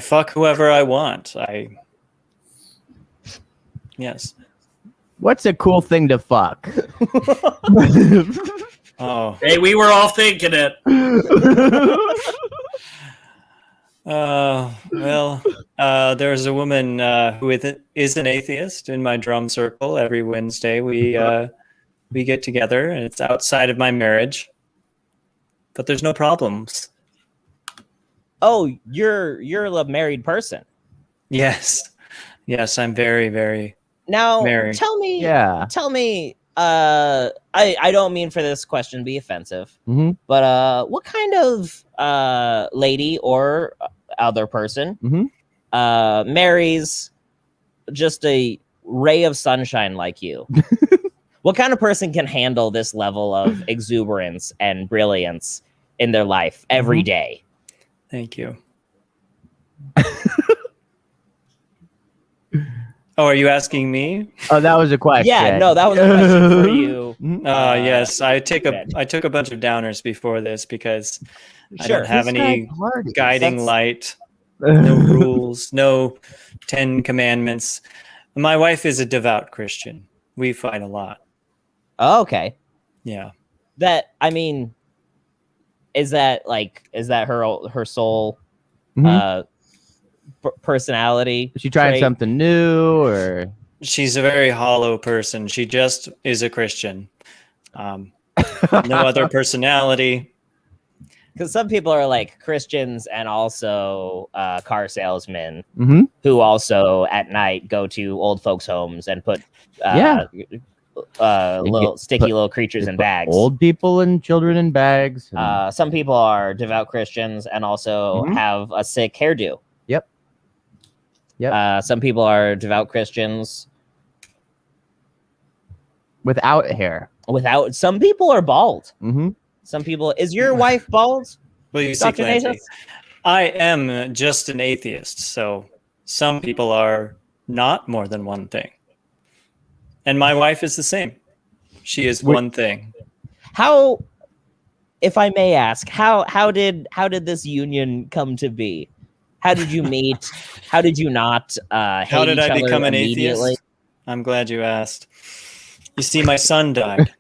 S8: fuck whoever I want. Yes.
S2: What's a cool thing to fuck?
S8: Oh.
S3: Hey, we were all thinking it.
S8: There's a woman who is an atheist in my drum circle. Every Wednesday we get together, and it's outside of my marriage, but there's no problems.
S1: Oh, you're a married person.
S8: Yes, I'm very, very
S1: now
S8: married.
S1: Tell me, I don't mean for this question to be offensive, but what kind of lady or other person marries just a ray of sunshine like you? What kind of person can handle this level of exuberance and brilliance in their life every day?
S8: Thank you. Oh, are you asking me?
S2: Oh, that was a question.
S1: Yeah, no, that was a question for you.
S8: Yes, I took a bunch of downers before this because I don't have any guiding light, no rules, no 10 commandments. My wife is a devout Christian. We fight a lot.
S1: Oh, okay.
S8: Yeah.
S1: That, I mean, is that her sole personality?
S2: Is she trying
S1: trait?
S2: something new, or
S8: she's a very hollow person? She just is a Christian. No other personality.
S1: Because some people are like Christians and also car salesmen who also at night go to old folks' homes and put little creatures in bags.
S2: Old people and children in bags.
S1: Some people are devout Christians and also have a sick hairdo.
S2: Yep.
S1: Some people are devout Christians
S2: without hair.
S1: Some people are bald. Some people. Is your wife bald?
S8: Well, you see, Clancy, I am just an atheist, so some people are not more than one thing. And my wife is the same. She is one thing.
S1: How, if I may ask, how did this union come to be? How did you meet? How did you not hate
S8: How did
S1: each
S8: I
S1: other
S8: become an
S1: immediately?
S8: atheist? I'm glad you asked. You see, my son died.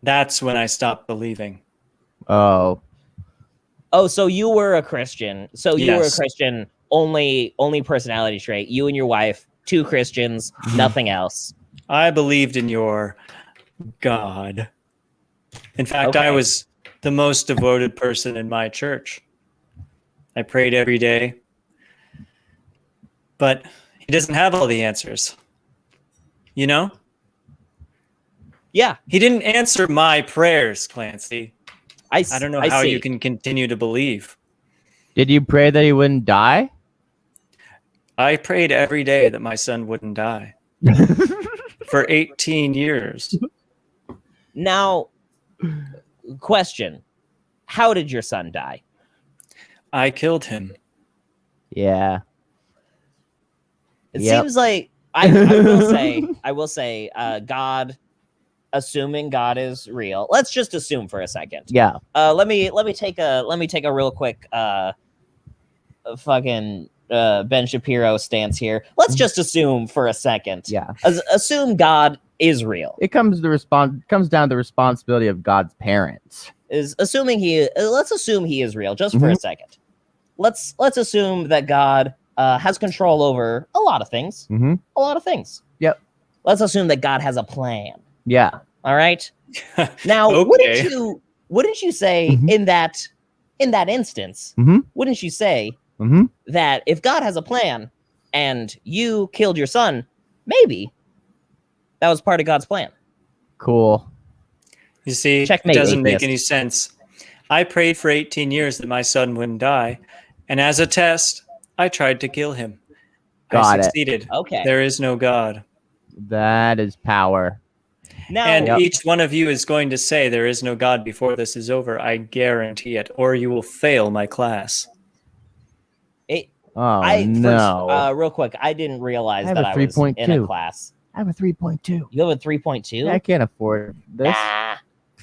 S8: That's when I stopped believing.
S2: Oh,
S1: so you were a Christian. So you were a Christian, only personality trait. You and your wife, 2 Christians, nothing else.
S8: I believed in your God. In fact, I was the most devoted person in my church. I prayed every day. But he doesn't have all the answers. You know?
S1: Yeah.
S8: He didn't answer my prayers, Clancy. I don't know how
S1: see.
S8: you can continue to believe.
S2: Did you pray that he wouldn't die?
S8: I prayed every day that my son wouldn't die. For 18 years.
S1: Now, question. How did your son die?
S8: I killed him.
S2: Yeah.
S1: It seems like I will say, God, assuming God is real. Let's just assume for a second.
S2: Yeah.
S1: Let me take a real quick fucking Ben Shapiro stance here. Let's just assume for a second.
S2: Yeah.
S1: Assume God is real.
S2: It comes down to the responsibility of God's parents.
S1: Let's assume he is real just for a second. Let's assume that God has control over a lot of things. A lot of things.
S2: Yep.
S1: Let's assume that God has a plan.
S2: Yeah.
S1: All right. Now, wouldn't you say in that instance, wouldn't you say that if God has a plan and you killed your son, maybe that was part of God's plan?
S2: Cool.
S8: You see,
S1: Checkmate,
S8: it doesn't make
S1: atheist.
S8: any sense. I prayed for 18 years that my son wouldn't die, and as a test, I tried to kill him. I succeeded.
S1: Okay.
S8: There is no God.
S2: That is power.
S1: Now,
S8: And each one of you is going to say there is no God before this is over. I guarantee it, or you will fail my class.
S1: Real quick, I didn't realize that I was in a class.
S2: I have a 3.2.
S1: You have a 3.2?
S2: I can't afford this.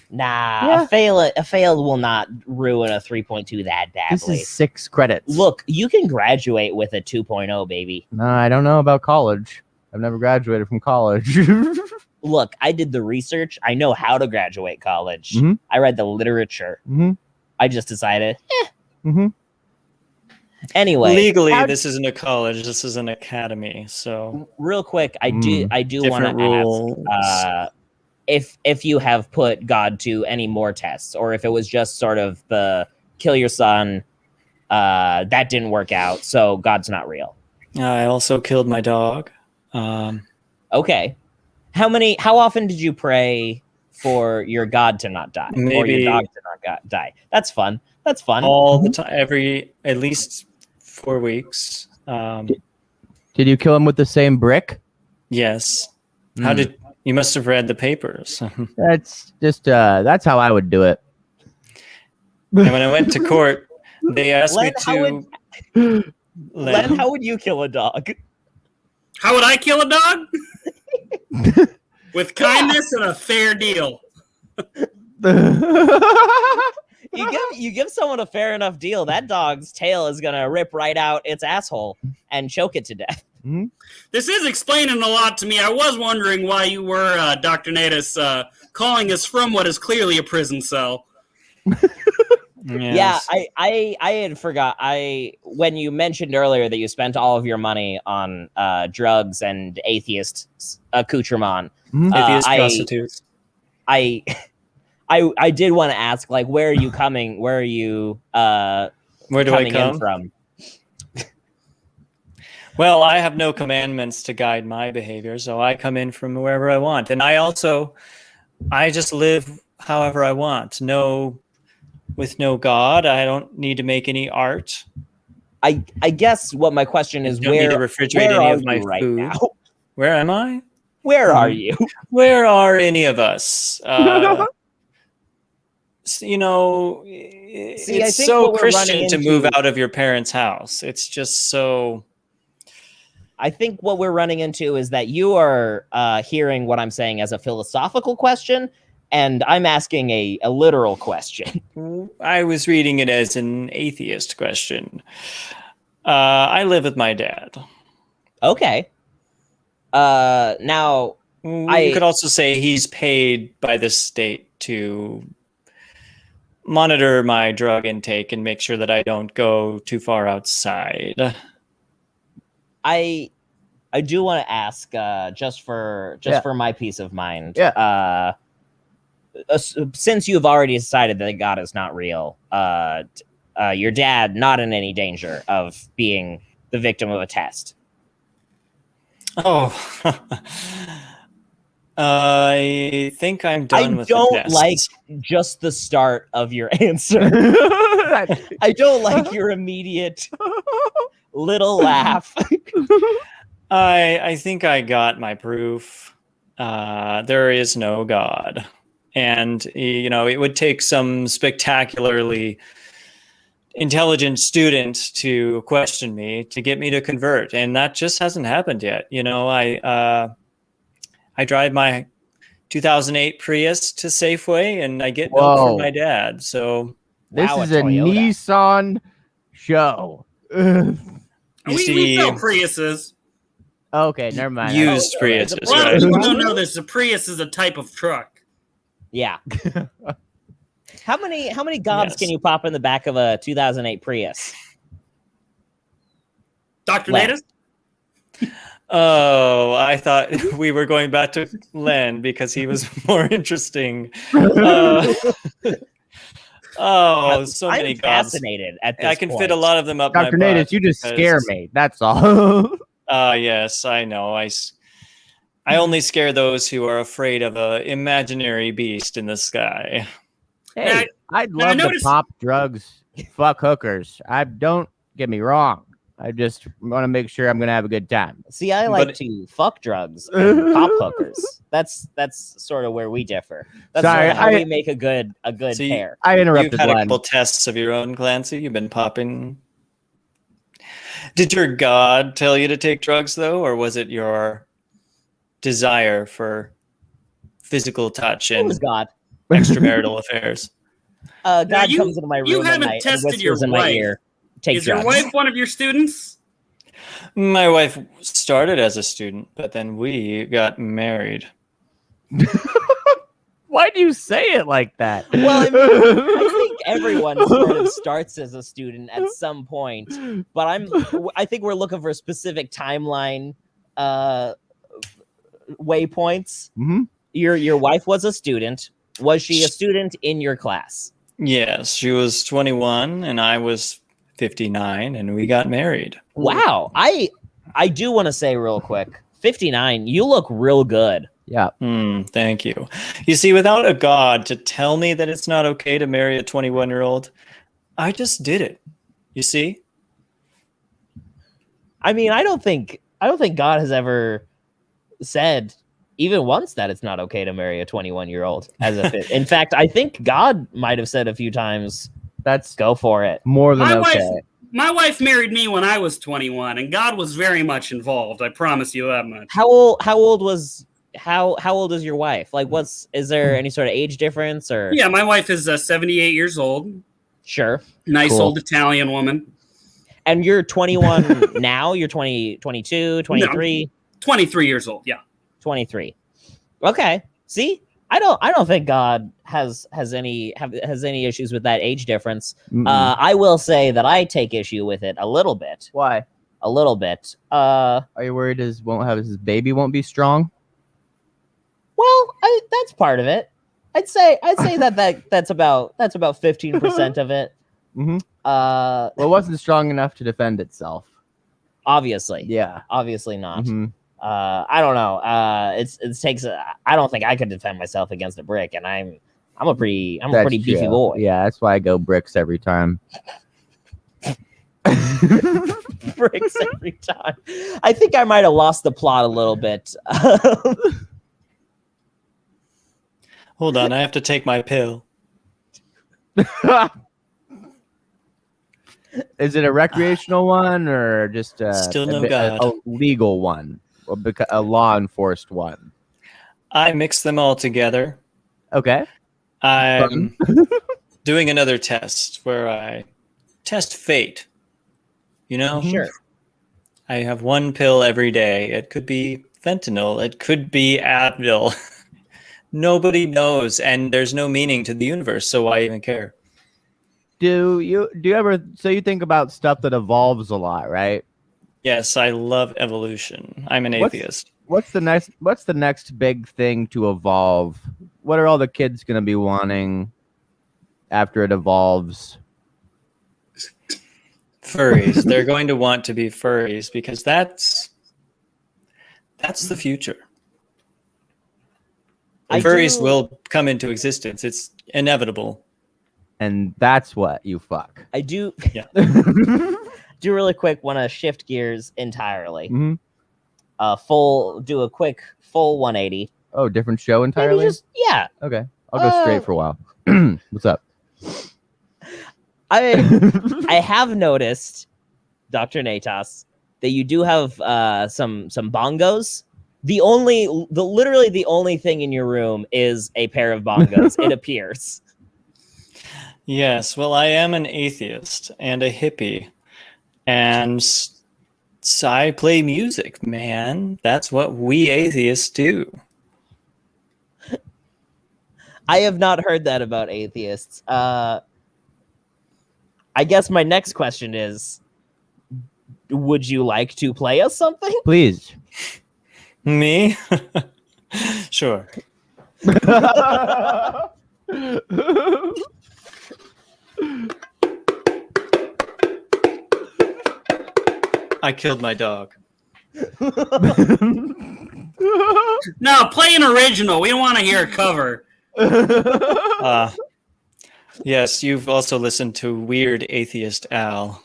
S1: Nah. Yeah. A fail will not ruin a 3.2 that badly.
S2: This is 6 credits.
S1: Look, you can graduate with a 2.0, baby.
S2: No, I don't know about college. I've never graduated from college.
S1: Look, I did the research. I know how to graduate college. I read the literature. I just decided, Anyway,
S8: legally, this isn't a college. This is an academy. So,
S1: real quick, I do want to ask if you have put God to any more tests, or if it was just sort of the kill your son. That didn't work out, so God's not real.
S8: I also killed my dog.
S1: Okay. How often did you pray for your God to not die or your dog to not die? That's fun. That's fun.
S8: All the time, at least 4 weeks.
S2: Did you kill him with the same brick?
S8: Yes. You must have read the papers.
S2: That's just that's how I would do it.
S8: And when I went to court, they asked me to.
S1: Len, how would you kill a dog?
S3: How would I kill a dog? With kindness and a fair deal.
S1: You give someone a fair enough deal, that dog's tail is gonna rip right out its asshole and choke it to death.
S2: Mm-hmm.
S3: This is explaining a lot to me. I was wondering why you were, Dr. Natus, calling us from what is clearly a prison cell.
S1: Yes. Yeah, I had forgot. When you mentioned earlier that you spent all of your money on drugs and atheist accoutrement,
S8: atheist prostitutes.
S1: I did want to ask, like, where are you coming? Where are you? Where
S8: do I come
S1: in from?
S8: Well, I have no commandments to guide my behavior, so I come in from wherever I want, and I just live however I want. With no God, I don't need to make any art.
S1: I guess what my question is,
S8: I don't need to refrigerate any of my food.
S1: Now?
S8: Where am I?
S1: Where are you?
S8: Where are any of us? It's so Christian to move out of your parents' house. It's just so.
S1: I think what we're running into is that you are hearing what I'm saying as a philosophical question, and I'm asking a literal question.
S8: I was reading it as an atheist question. I live with my dad.
S1: Okay. Now,
S8: you could also say he's paid by the state to monitor my drug intake and make sure that I don't go too far outside.
S1: I do want to ask, just for my peace of mind.
S2: Yeah.
S1: Since you've already decided that God is not real, your dad not in any danger of being the victim of a test.
S8: Oh, I think I'm done with the test.
S1: I don't like just the start of your answer. I don't like your immediate little laugh.
S8: I think I got my proof. There is no God. And, it would take some spectacularily intelligent student to question me to get me to convert. And that just hasn't happened yet. I drive my 2008 Prius to Safeway and I get milk from my dad. So
S2: this is a Nissan show.
S3: We sell Priuses.
S2: Okay, never mind.
S8: Used Priuses.
S3: A lot of people don't know this. A Prius is a type of truck.
S1: Yeah. How many gobs can you pop in the back of a 2008 Prius?
S3: Dr. Natus?
S8: Oh, I thought we were going back to Len because he was more interesting. So many gobs.
S1: Fascinated at this
S8: I can
S1: point.
S8: fit a lot of them up
S2: Dr.
S8: my
S2: Natus, you just scare me. That's all.
S8: Yes, I know. I only scare those who are afraid of an imaginary beast in the sky.
S2: Hey, I'd love to pop drugs, fuck hookers. Don't get me wrong. I just want to make sure I'm going to have a good time.
S1: See, I like to fuck drugs and pop hookers. That's sort of where we differ. That's how we make a good pair.
S2: I interrupted.
S8: You've had a couple tests of your own, Clancy. You've been popping. Did your God tell you to take drugs, though, or was it your desire for physical touch and extramarital affairs?
S1: God comes into my room.
S3: You haven't tested your wife. Is your wife one of your students?
S8: My wife started as a student, but then we got married.
S2: Why do you say it like that?
S1: Well, I think everyone sort of starts as a student at some point, but I think we're looking for specific timeline waypoints.
S2: Mm-hmm.
S1: Your wife was a student. Was she a student in your class?
S8: Yes, she was 21 and I was 59 and we got married.
S1: Wow. I do want to say real quick, 59, you look real good
S2: Yeah.
S8: Thank you. You see, without a God to tell me that it's not okay to marry a 21-year-old, I just did it. You see?
S1: I mean, I don't think God has ever said even once that it's not okay to marry a 21-year-old as a fit. In fact, I think God might have said a few times, "That's go for it."
S2: More than
S3: My wife married me when I was 21, and God was very much involved. I promise you that much.
S1: How old is your wife? Like, is there any sort of age difference or?
S3: Yeah, my wife is 78 years old.
S1: Sure.
S3: Nice old Italian woman.
S1: And you're 21 now? You're 20, 22, 23?
S3: No, 23 years old, yeah.
S1: 23. Okay. See? I don't think God has any issues with that age difference. I will say that I take issue with it a little bit.
S2: Why?
S1: A little bit.
S2: Are you worried his baby won't be strong?
S1: Well, that's part of it. I'd say that's about 15% of it.
S2: Mm-hmm. Well, it wasn't strong enough to defend itself.
S1: Obviously.
S2: Yeah.
S1: Obviously not.
S2: Mm-hmm.
S1: I don't know. It takes. I don't think I could defend myself against a brick, and I'm a pretty beefy boy.
S2: Yeah, that's why I go bricks every time.
S1: Bricks every time. I think I might have lost the plot a little bit.
S8: Hold on, I have to take my pill.
S2: Is it a recreational one or just
S8: still no God?
S2: A legal one, or a law enforced one?
S8: I mix them all together.
S2: Okay.
S8: I'm doing another test where I test fate. You know?
S1: Sure.
S8: I have one pill every day. It could be fentanyl. It could be Advil. Nobody knows, and there's no meaning to the universe, so why even care?
S2: Do you ever you think about stuff that evolves a lot, right?
S8: Yes, I love evolution. I'm an atheist.
S2: What's the next big thing to evolve? What are all the kids going to be wanting after it evolves?
S8: Furries. They're going to want to be furries because that's the future. Furries will come into existence. It's inevitable.
S2: And that's what you fuck.
S1: I do.
S8: Yeah.
S1: Do really quick. Want to shift gears entirely.
S2: Mm-hmm.
S1: Do a quick full 180.
S2: Oh, different show entirely?
S1: Yeah.
S2: Okay. I'll go straight for a while. What's up?
S1: I have noticed, Dr. Natas, that you do have some bongos. Literally the only thing in your room is a pair of bongos, it appears.
S8: Yes, well, I am an atheist and a hippie. And so I play music, man. That's what we atheists do.
S1: I have not heard that about atheists. I guess my next question is, would you like to play us something?
S2: Please.
S8: Me? Sure. I killed my dog.
S3: No, play an original. We don't want to hear a cover.
S8: Yes, you've also listened to Weird Atheist Al.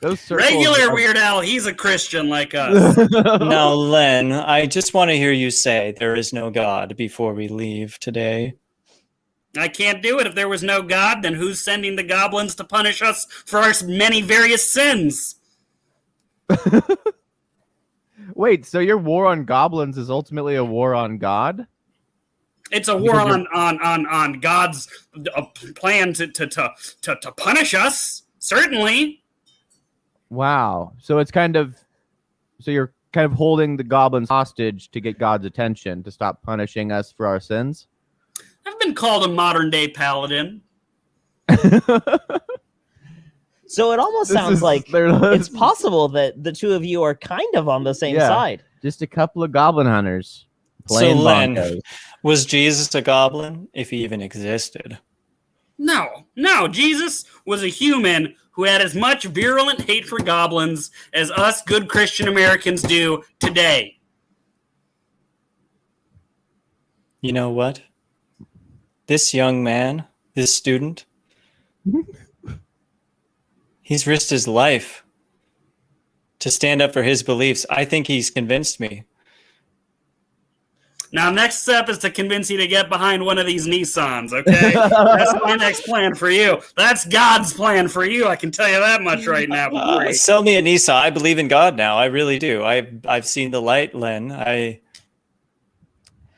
S3: Regular Weird Al, he's a Christian like us.
S8: Now, Len, I just want to hear you say there is no God before we leave today.
S3: I can't do it. If there was no God, then who's sending the goblins to punish us for our many various sins?
S2: Wait, so your war on goblins is ultimately a war on God?
S3: It's a war on God's plan to punish us. Certainly.
S2: Wow. So you're kind of holding the goblins hostage to get God's attention to stop punishing us for our sins?
S3: I've been called a modern day paladin.
S1: So it almost sounds like it's possible that the two of you are kind of on the same side.
S2: Just a couple of goblin hunters playing
S8: so, Len,
S2: bongos.
S8: was Jesus a goblin, if he even existed?
S3: No. Jesus was a human who had as much virulent hate for goblins as us good Christian Americans do today.
S8: You know what? This young man, this student, he's risked his life to stand up for his beliefs. I think he's convinced me.
S3: Now, next step is to convince you to get behind one of these Nissans, okay? That's my next plan for you. That's God's plan for you. I can tell you that much right now.
S8: Sell me a Nissan. I believe in God now. I really do. I've seen the light, Len.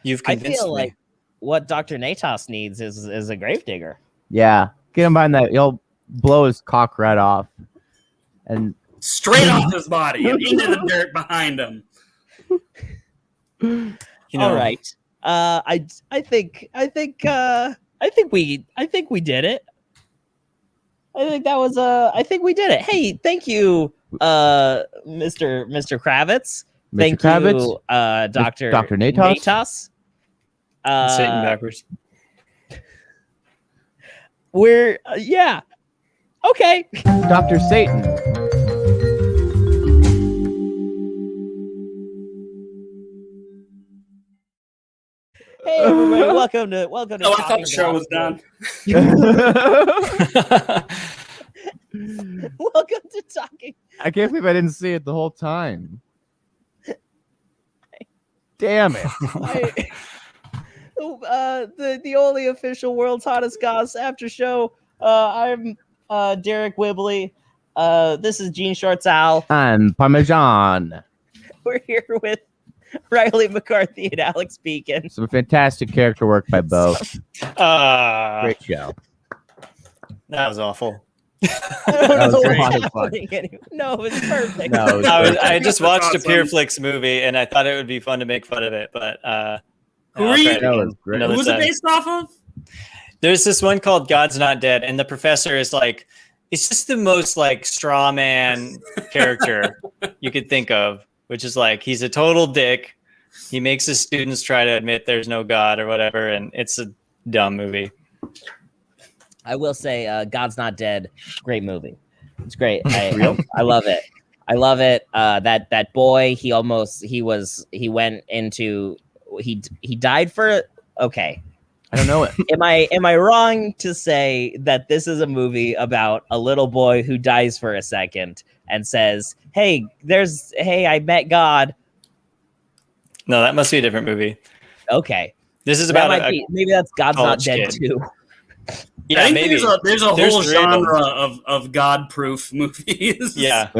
S8: You've convinced me.
S1: Like what Dr. Natos needs is a gravedigger.
S2: Yeah, get him behind that. He'll blow his cock right off, and
S3: straight off his body and into the dirt behind him.
S1: All right. I think we did it. I think that was I think we did it. Hey, thank you, Mr. Kravitz. Thank you, Dr. Natos.
S8: Satan backwards.
S1: We're yeah. Okay.
S2: Dr. Satan.
S1: Hey everybody, welcome to
S3: Oh, I thought the show was done.
S1: Welcome to Talking.
S2: I can't believe I didn't see it the whole time. Damn it.
S1: The only official World's Hottest Goss after show. I'm Derek Wibley. This is Gene Shorts-Al.
S2: I'm Parmesan.
S1: We're here with Riley McCarthy and Alex Beeken.
S2: Some fantastic character work by both. Great show.
S8: That was awful.
S1: I don't know what's happening anymore. No, it was perfect.
S2: No,
S8: I just watched a PureFlix movie and I thought it would be fun to make fun of it, but
S3: who are you?
S8: Who
S3: was it based off of?
S8: There's this one called God's Not Dead, and the professor is like, it's just the most like straw man character you could think of, which is like he's a total dick. He makes his students try to admit there's no God or whatever, and it's a dumb movie.
S1: I will say, God's Not Dead, great movie. It's great. I love it. I love it. That boy, he died for. Okay,
S2: I don't know it.
S1: Am I wrong to say that this is a movie about a little boy who dies for a second and says, "Hey, I met God."
S8: No, that must be a different movie.
S1: Okay,
S8: this is about
S1: maybe that's God's Not Dead too.
S8: Yeah, maybe
S3: there's a whole genre of God-proof movies.
S8: Yeah.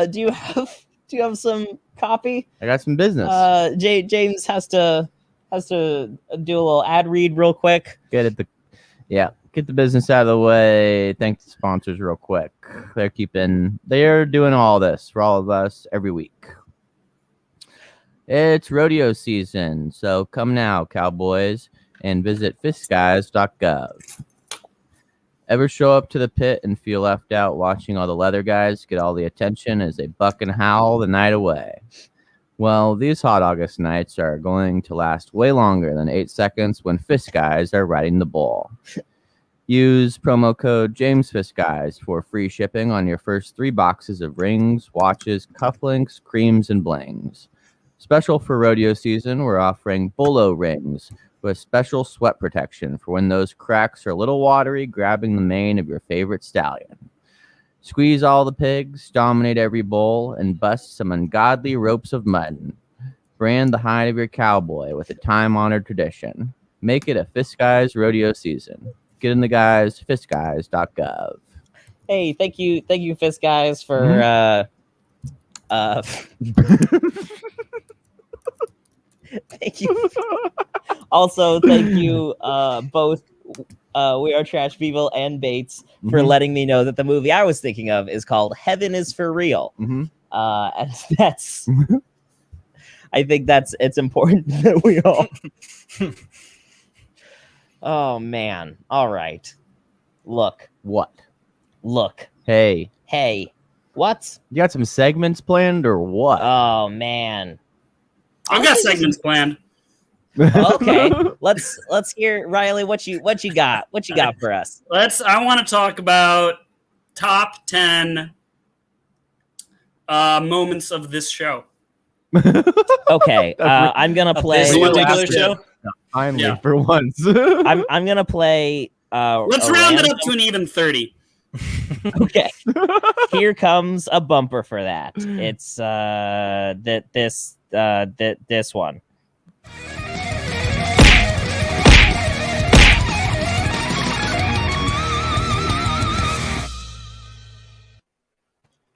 S1: Do you have some copy?
S2: I got some business.
S1: James has to do a little ad read real quick.
S2: Get the business out of the way. Thank the sponsors real quick. They're doing all this for all of us every week. It's rodeo season, so come now, cowboys, and visit fistguys.gov. Ever show up to the pit and feel left out watching all the leather guys get all the attention as they buck and howl the night away? Well, these hot August nights are going to last way longer than 8 seconds when Fist Guys are riding the bull. Use promo code JamesFistGuys for free shipping on your first 3 boxes of rings, watches, cufflinks, creams, and blings. Special for rodeo season, we're offering Bolo rings with special sweat protection for when those cracks are a little watery, grabbing the mane of your favorite stallion. Squeeze all the pigs, dominate every bull, and bust some ungodly ropes of mutton. Brand the hide of your cowboy with a time-honored tradition. Make it a Fist Guys rodeo season. Get in the guys, fistguys.gov.
S1: Hey, thank you, Fist Guys, for thank you. Also, thank you both We Are Trash People and Bates for letting me know that the movie I was thinking of is called Heaven is for Real. And that's I think it's important that we all Oh man. All right. Look.
S2: What?
S1: Look.
S2: Hey.
S1: What?
S2: You got some segments planned or what?
S1: Oh man.
S3: I've got segments planned.
S1: Okay, let's hear, Riley, what you got for us.
S3: I want to talk about top 10 moments of this show.
S1: Okay, I'm gonna play
S8: this particular show.
S2: Finally, for once.
S1: I'm gonna play.
S3: Let's round it up to an even 30.
S1: Okay, here comes a bumper for that. It's this one.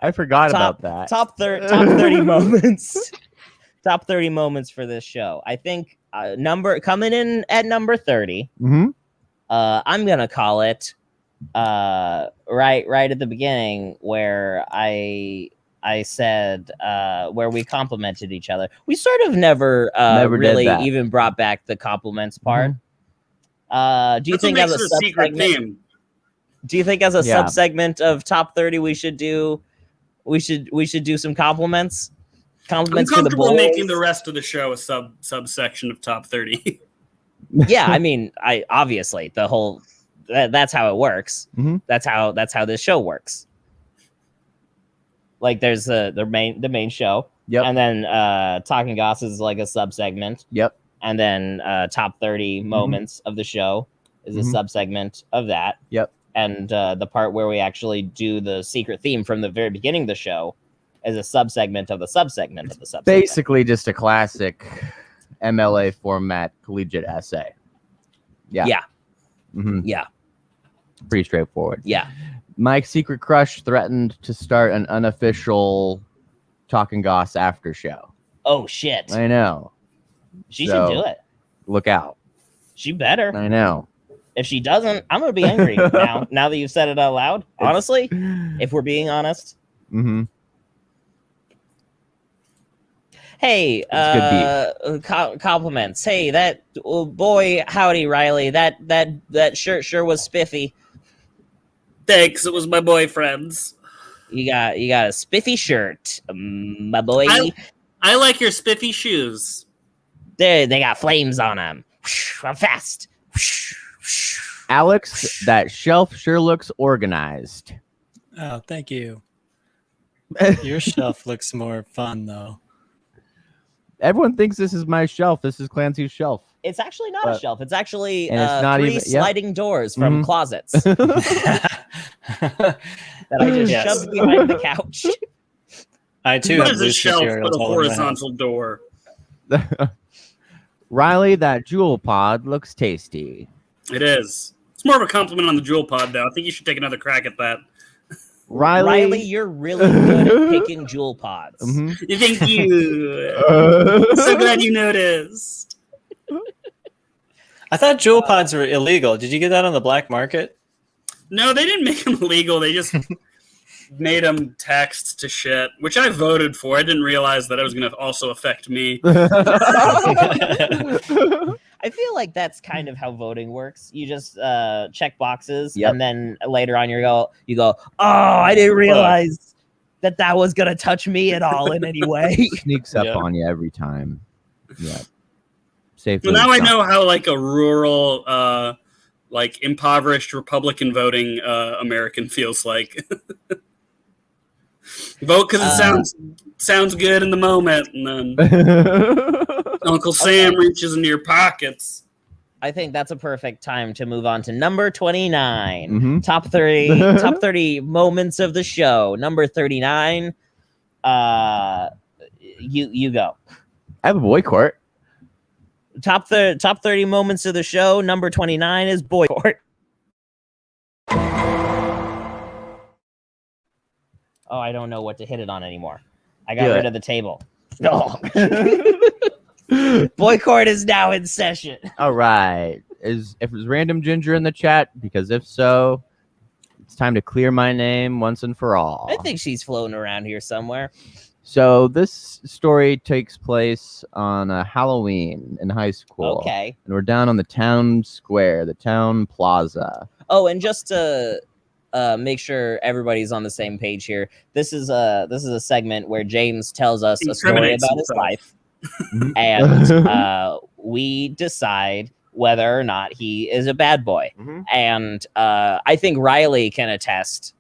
S2: I forgot about that.
S1: Top 30 moments. Top 30 moments for this show. I think coming in at number 30.
S2: Mm-hmm.
S1: I'm gonna call it right at the beginning where I said where we complimented each other. We sort of never really even brought back the compliments part.
S3: Mm-hmm.
S1: Do you think as a
S3: secret theme?
S1: Do you think as a sub-segment of top 30 we should do some compliments? Compliments
S3: I'm
S1: for the boys.
S3: comfortable making the rest of the show a subsection of top 30.
S1: Yeah, I mean, obviously the whole that's how it works.
S2: Mm-hmm.
S1: That's how this show works. Like there's the main show.
S2: Yep.
S1: And then Talkin Goss is like a sub-segment.
S2: Yep.
S1: And then top 30 moments of the show is a sub-segment of that.
S2: Yep.
S1: And the part where we actually do the secret theme from the very beginning of the show is a sub-segment of the sub-segment of the sub-segment.
S2: Basically just a classic MLA format collegiate essay. Yeah.
S1: Yeah.
S2: Mm-hmm.
S1: Yeah.
S2: Pretty straightforward.
S1: Yeah.
S2: Mike's secret crush threatened to start an unofficial Talkin Goss after show.
S1: Oh, shit.
S2: I know.
S1: She should do it.
S2: Look out.
S1: She better.
S2: I know.
S1: If she doesn't, I'm going to be angry now that you've said it out loud. Honestly, if we're being honest.
S2: Mm-hmm.
S1: Hey, compliments. Hey, that boy, howdy, Riley. That shirt sure was spiffy.
S3: Thanks, it was my boyfriend's.
S1: You got a spiffy shirt, my boy.
S3: I like your spiffy shoes.
S1: They got flames on them. I'm fast.
S2: Alex, that shelf sure looks organized.
S8: Oh, thank you. Your shelf looks more fun, though.
S2: Everyone thinks this is my shelf. This is Clancy's shelf.
S1: It's actually not a shelf. It's actually three sliding doors from closets that I just shoved behind the couch.
S8: I too
S3: What
S8: have
S3: is a
S8: loose
S3: shelf
S8: materials
S3: but a
S8: all over my house.
S3: horizontal door?
S2: Riley, that jewel pod looks tasty.
S3: It is. It's more of a compliment on the jewel pod, though. I think you should take another crack at that.
S2: Riley,
S1: you're really good at picking jewel pods.
S3: Thank you. So glad you noticed.
S8: I thought jewel pods were illegal. Did you get that on the black market?
S3: No, they didn't make them illegal. They just made them taxed to shit, which I voted for. I didn't realize that it was going to also affect me.
S1: I feel like that's kind of how voting works. You just check boxes,
S2: Yep.
S1: and then later on you go, oh, I didn't realize that was gonna touch me at all in any way.
S2: Sneaks up on you every time. Yeah. Safe.
S3: Well, now I know how like a rural, like impoverished Republican voting American feels like. Vote because it sounds good in the moment, and then Uncle Sam reaches into your pockets.
S1: I think that's a perfect time to move on to number 29. Top 30 moments of the show. Number 39. You go.
S2: I have a boy court.
S1: Top 30 moments of the show. Number 29 is boy court. Oh, I don't know what to hit it on anymore. I got rid of the table. No. Boy court is now in session.
S2: All right. If there's random ginger in the chat, because if so, it's time to clear my name once and for all.
S1: I think she's floating around here somewhere.
S2: So this story takes place on Halloween in high school.
S1: Okay.
S2: And we're down on the town square, the town plaza.
S1: Oh, and just to make sure everybody's on the same page here, this is a segment where James tells us a story about his life. And we decide whether or not he is a bad boy. And I think Riley can attest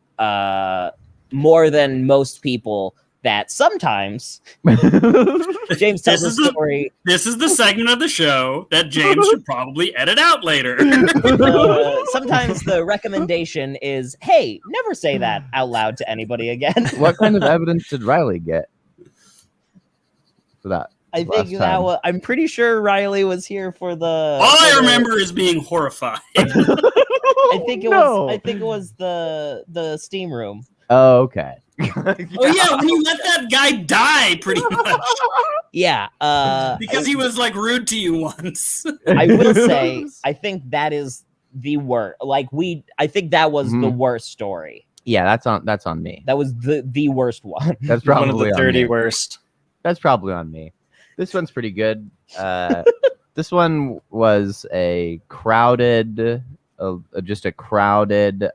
S1: more than most people that sometimes James tells a story.
S3: This is the segment of the show that James should probably edit out later.
S1: Sometimes the recommendation is, hey, never say that out loud to anybody again.
S2: What kind of evidence did Riley get for that?
S1: I think that was, I'm pretty sure Riley was here for the.
S3: All I remember is being horrified.
S1: I think it was the steam room.
S2: Oh, okay.
S3: Oh yeah, when you let that guy die, pretty much.
S1: Yeah,
S3: because he was like rude to you once.
S1: I will say, I think that is the worst. I think that was the worst story.
S2: Yeah, that's on me.
S1: That was the worst one.
S2: That's probably
S8: one of the 30 worst.
S2: That's probably on me. This one's pretty good. This one was a crowded, just a crowded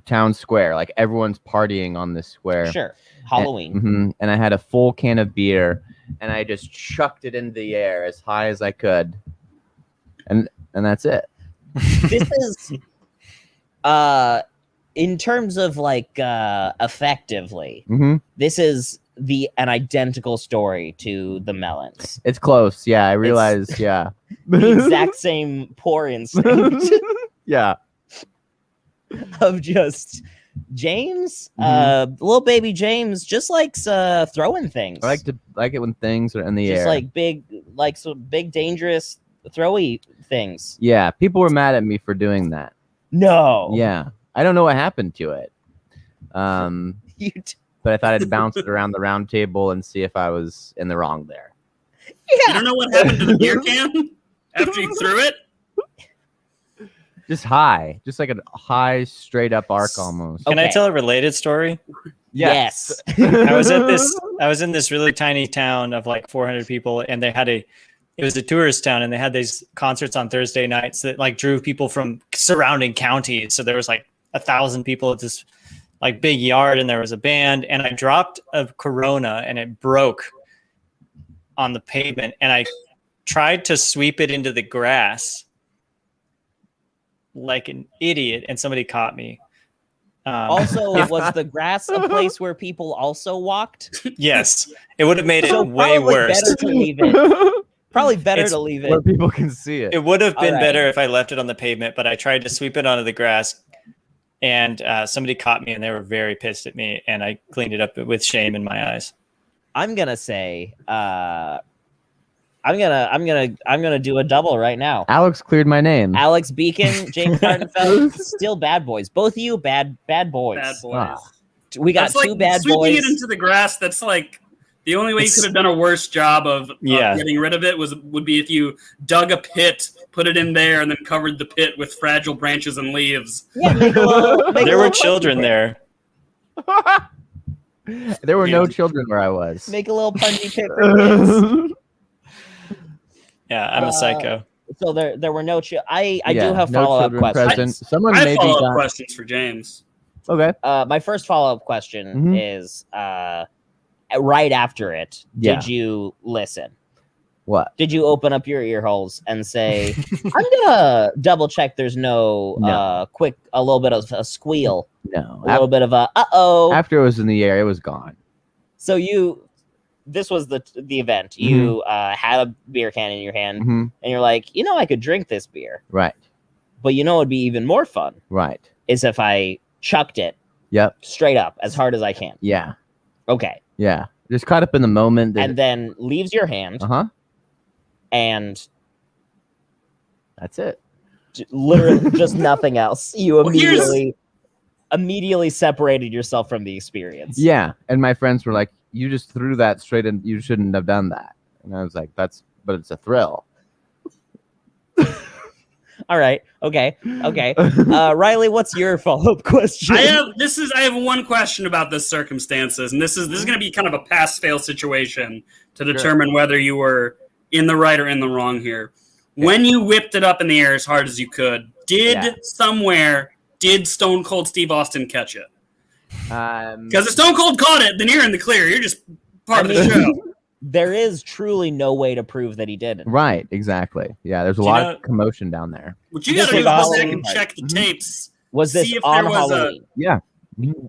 S2: town square. Like everyone's partying on this square.
S1: Sure, Halloween.
S2: And I had a full can of beer, and I just chucked it into the air as high as I could, and that's it.
S1: This is, in terms of effectively, this is an identical story to the melons.
S2: It's close. Yeah, I realized. Yeah,
S1: the exact same poor instinct.
S2: Yeah.
S1: Of just James, little baby James, just likes throwing things.
S2: I like it when things are in the air.
S1: Just some big dangerous throwy things.
S2: Yeah, people were mad at me for doing that.
S1: No.
S2: Yeah, I don't know what happened to it. But I thought I'd bounce it around the round table and see if I was in the wrong there.
S1: Yeah.
S3: You don't know what happened to the beer can after you threw it?
S2: Just high, just like a high, straight up arc almost.
S8: Can I tell a related story?
S1: Yes.
S8: I was in this really tiny town of like 400 people, and it was a tourist town, and they had these concerts on Thursday nights that like drew people from surrounding counties. So there was like 1,000 people at this like big yard, and there was a band, and I dropped a Corona and it broke on the pavement, and I tried to sweep it into the grass like an idiot, and somebody caught me.
S1: Also, was the grass a place where people also walked?
S8: Yes, it would have made it way worse.
S1: Better to leave it. Probably better to leave it
S2: where people can see it.
S8: It would have been better if I left it on the pavement, but I tried to sweep it onto the grass, and somebody caught me, and they were very pissed at me, and I cleaned it up with shame in my eyes.
S1: I'm gonna say, I'm gonna do a double right now.
S2: Alex cleared my name.
S1: Alex Beeken, James Hardenfeld, still bad boys. Both of you bad boys.
S3: Bad boys.
S1: We got two bad
S3: sweeping
S1: boys.
S3: Sweeping it into the grass. That's like the only way you could have done a worse job of getting rid of it would be if you dug a pit, put it in there, and then covered the pit with fragile branches and leaves.
S1: Yeah,
S8: there were children there.
S2: There were no children where I was.
S1: Make a little pungy pit for kids.
S8: Yeah, I'm a psycho.
S1: So there were no I do have follow-up questions.
S3: I have follow-up questions for James.
S2: Okay.
S1: My first follow-up question is right after it, did you listen?
S2: What?
S1: Did you open up your ear holes and say, I'm gonna double check there's no a little bit of a squeal?
S2: No.
S1: A little bit of a uh-oh.
S2: After it was in the air, it was gone.
S1: So this was the event. You had a beer can in your hand, and you're like, I could drink this beer.
S2: Right.
S1: But it'd be even more fun.
S2: Right.
S1: Is if I chucked it.
S2: Yep.
S1: Straight up, as hard as I can.
S2: Yeah.
S1: Okay.
S2: Yeah. Just caught up in the moment.
S1: And then leaves your hand. And
S2: that's it.
S1: Literally just nothing else. You immediately separated yourself from the experience.
S2: Yeah. And my friends were like, you just threw that straight in. You shouldn't have done that. And I was like, but it's a thrill.
S1: All right. Okay. Riley, what's your follow-up question?
S3: I have one question about the circumstances, and this is going to be kind of a pass-fail situation to determine whether you were in the right or in the wrong here. Okay. When you whipped it up in the air as hard as you could, did Stone Cold Steve Austin catch it? Because if Stone Cold caught it, then you're in the clear. You're just part of the show.
S1: there is truly no way to prove that he didn't.
S2: Right, exactly. Yeah, there's a lot of commotion down there.
S3: What you got to do is go back and check the tapes.
S1: Was this
S3: see if
S1: on
S3: there was
S1: Halloween?
S2: Yeah.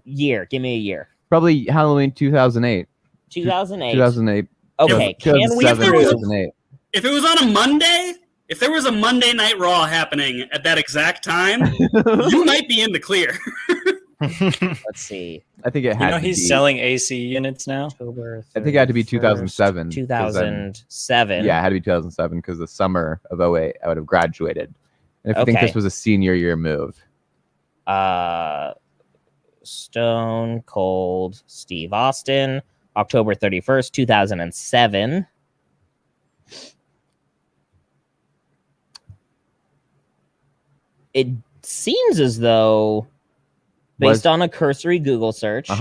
S1: Year. Give me a year.
S2: Probably Halloween 2008.
S1: 2008.
S2: 2008.
S1: Okay, can we
S2: 2007,
S1: prove
S2: 2008.
S3: If it was on a Monday, if there was a Monday Night Raw happening at that exact time, you might be in the clear.
S1: Let's see.
S2: I think it had to
S8: he's
S2: be,
S8: selling AC units now.
S1: October
S2: I think it had to be 2007.
S1: 2007.
S2: Yeah, it had to be 2007 because the summer of 08, I would have graduated. And if you think this was a senior year move.
S1: Stone Cold Steve Austin, October 31st, 2007. It seems as though, based on a cursory Google search, we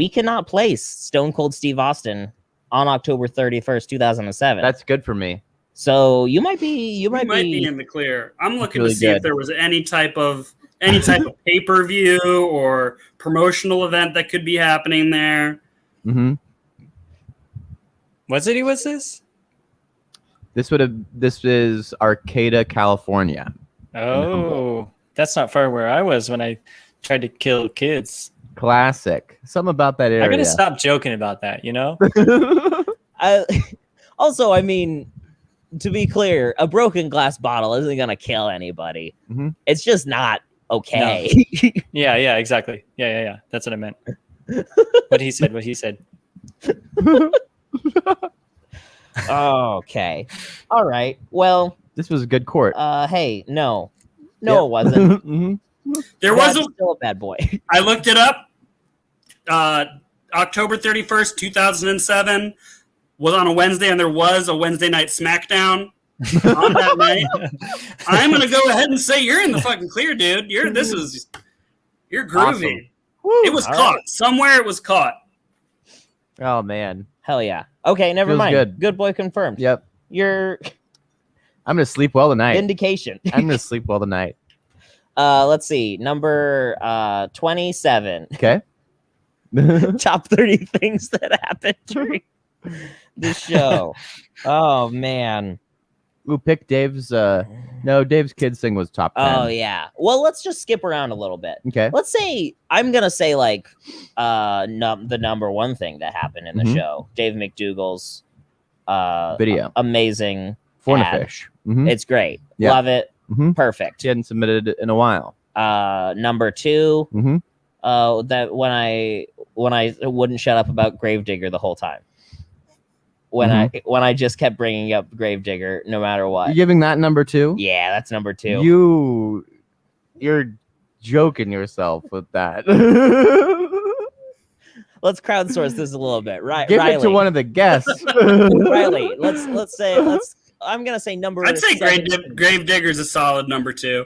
S1: cannot place Stone Cold Steve Austin on October 31st, 2007.
S2: That's good for me.
S1: So you might be
S3: in the clear. I'm looking to see if there was any type of pay-per-view or promotional event that could be happening there.
S2: Mm-hmm.
S8: What city was this?
S2: This is Arcata, California.
S8: Oh, that's not far where I was when I tried to kill kids.
S2: Classic. Something about that area.
S8: I gotta stop joking about that, you know?
S1: Also, I mean, to be clear, a broken glass bottle isn't gonna kill anybody.
S2: Mm-hmm.
S1: It's just not okay.
S8: No. Yeah, exactly. Yeah. That's what I meant. What he said.
S1: Okay. All right. Well,
S2: this was a good court.
S1: Hey, no, it wasn't.
S2: Mm-hmm.
S3: There was
S1: still a bad boy.
S3: I looked it up. October 31st, 2007 was on a Wednesday, and there was a Wednesday night SmackDown on that night. I'm gonna go ahead and say you're in the fucking clear, dude. You're groovy.
S2: Awesome.
S3: It was caught somewhere. It was caught.
S2: Oh man.
S1: Hell yeah. Okay, never mind.
S2: Good.
S1: Good boy confirmed.
S2: Yep.
S1: I'm
S2: gonna sleep well tonight.
S1: Vindication.
S2: I'm gonna sleep well tonight.
S1: Let's see. Number 27.
S2: Okay.
S1: Top 30 things that happened during the show. Oh man.
S2: Ooh, pick Dave's Dave's kids thing was top 10.
S1: Oh yeah. Well, let's just skip around a little bit.
S2: Okay.
S1: Let's say I'm gonna say like the number one thing that happened in the show. Dave McDougal's
S2: video.
S1: Amazing.
S2: Fish. Mm-hmm.
S1: It's great.
S2: Yeah.
S1: Love it.
S2: Mm-hmm.
S1: Perfect.
S2: He hadn't submitted it in a while.
S1: Number 2.
S2: Mm-hmm.
S1: That when I wouldn't shut up about Gravedigger the whole time. When I just kept bringing up Gravedigger no matter what.
S2: You giving that number 2?
S1: Yeah, that's number 2.
S2: You're joking yourself with that.
S1: Let's crowdsource this a little bit. Right,
S2: Give
S1: Riley.
S2: it to one of the guests.
S1: Riley, I'm gonna say number.
S3: I'd say Gravedigger's a solid number 2.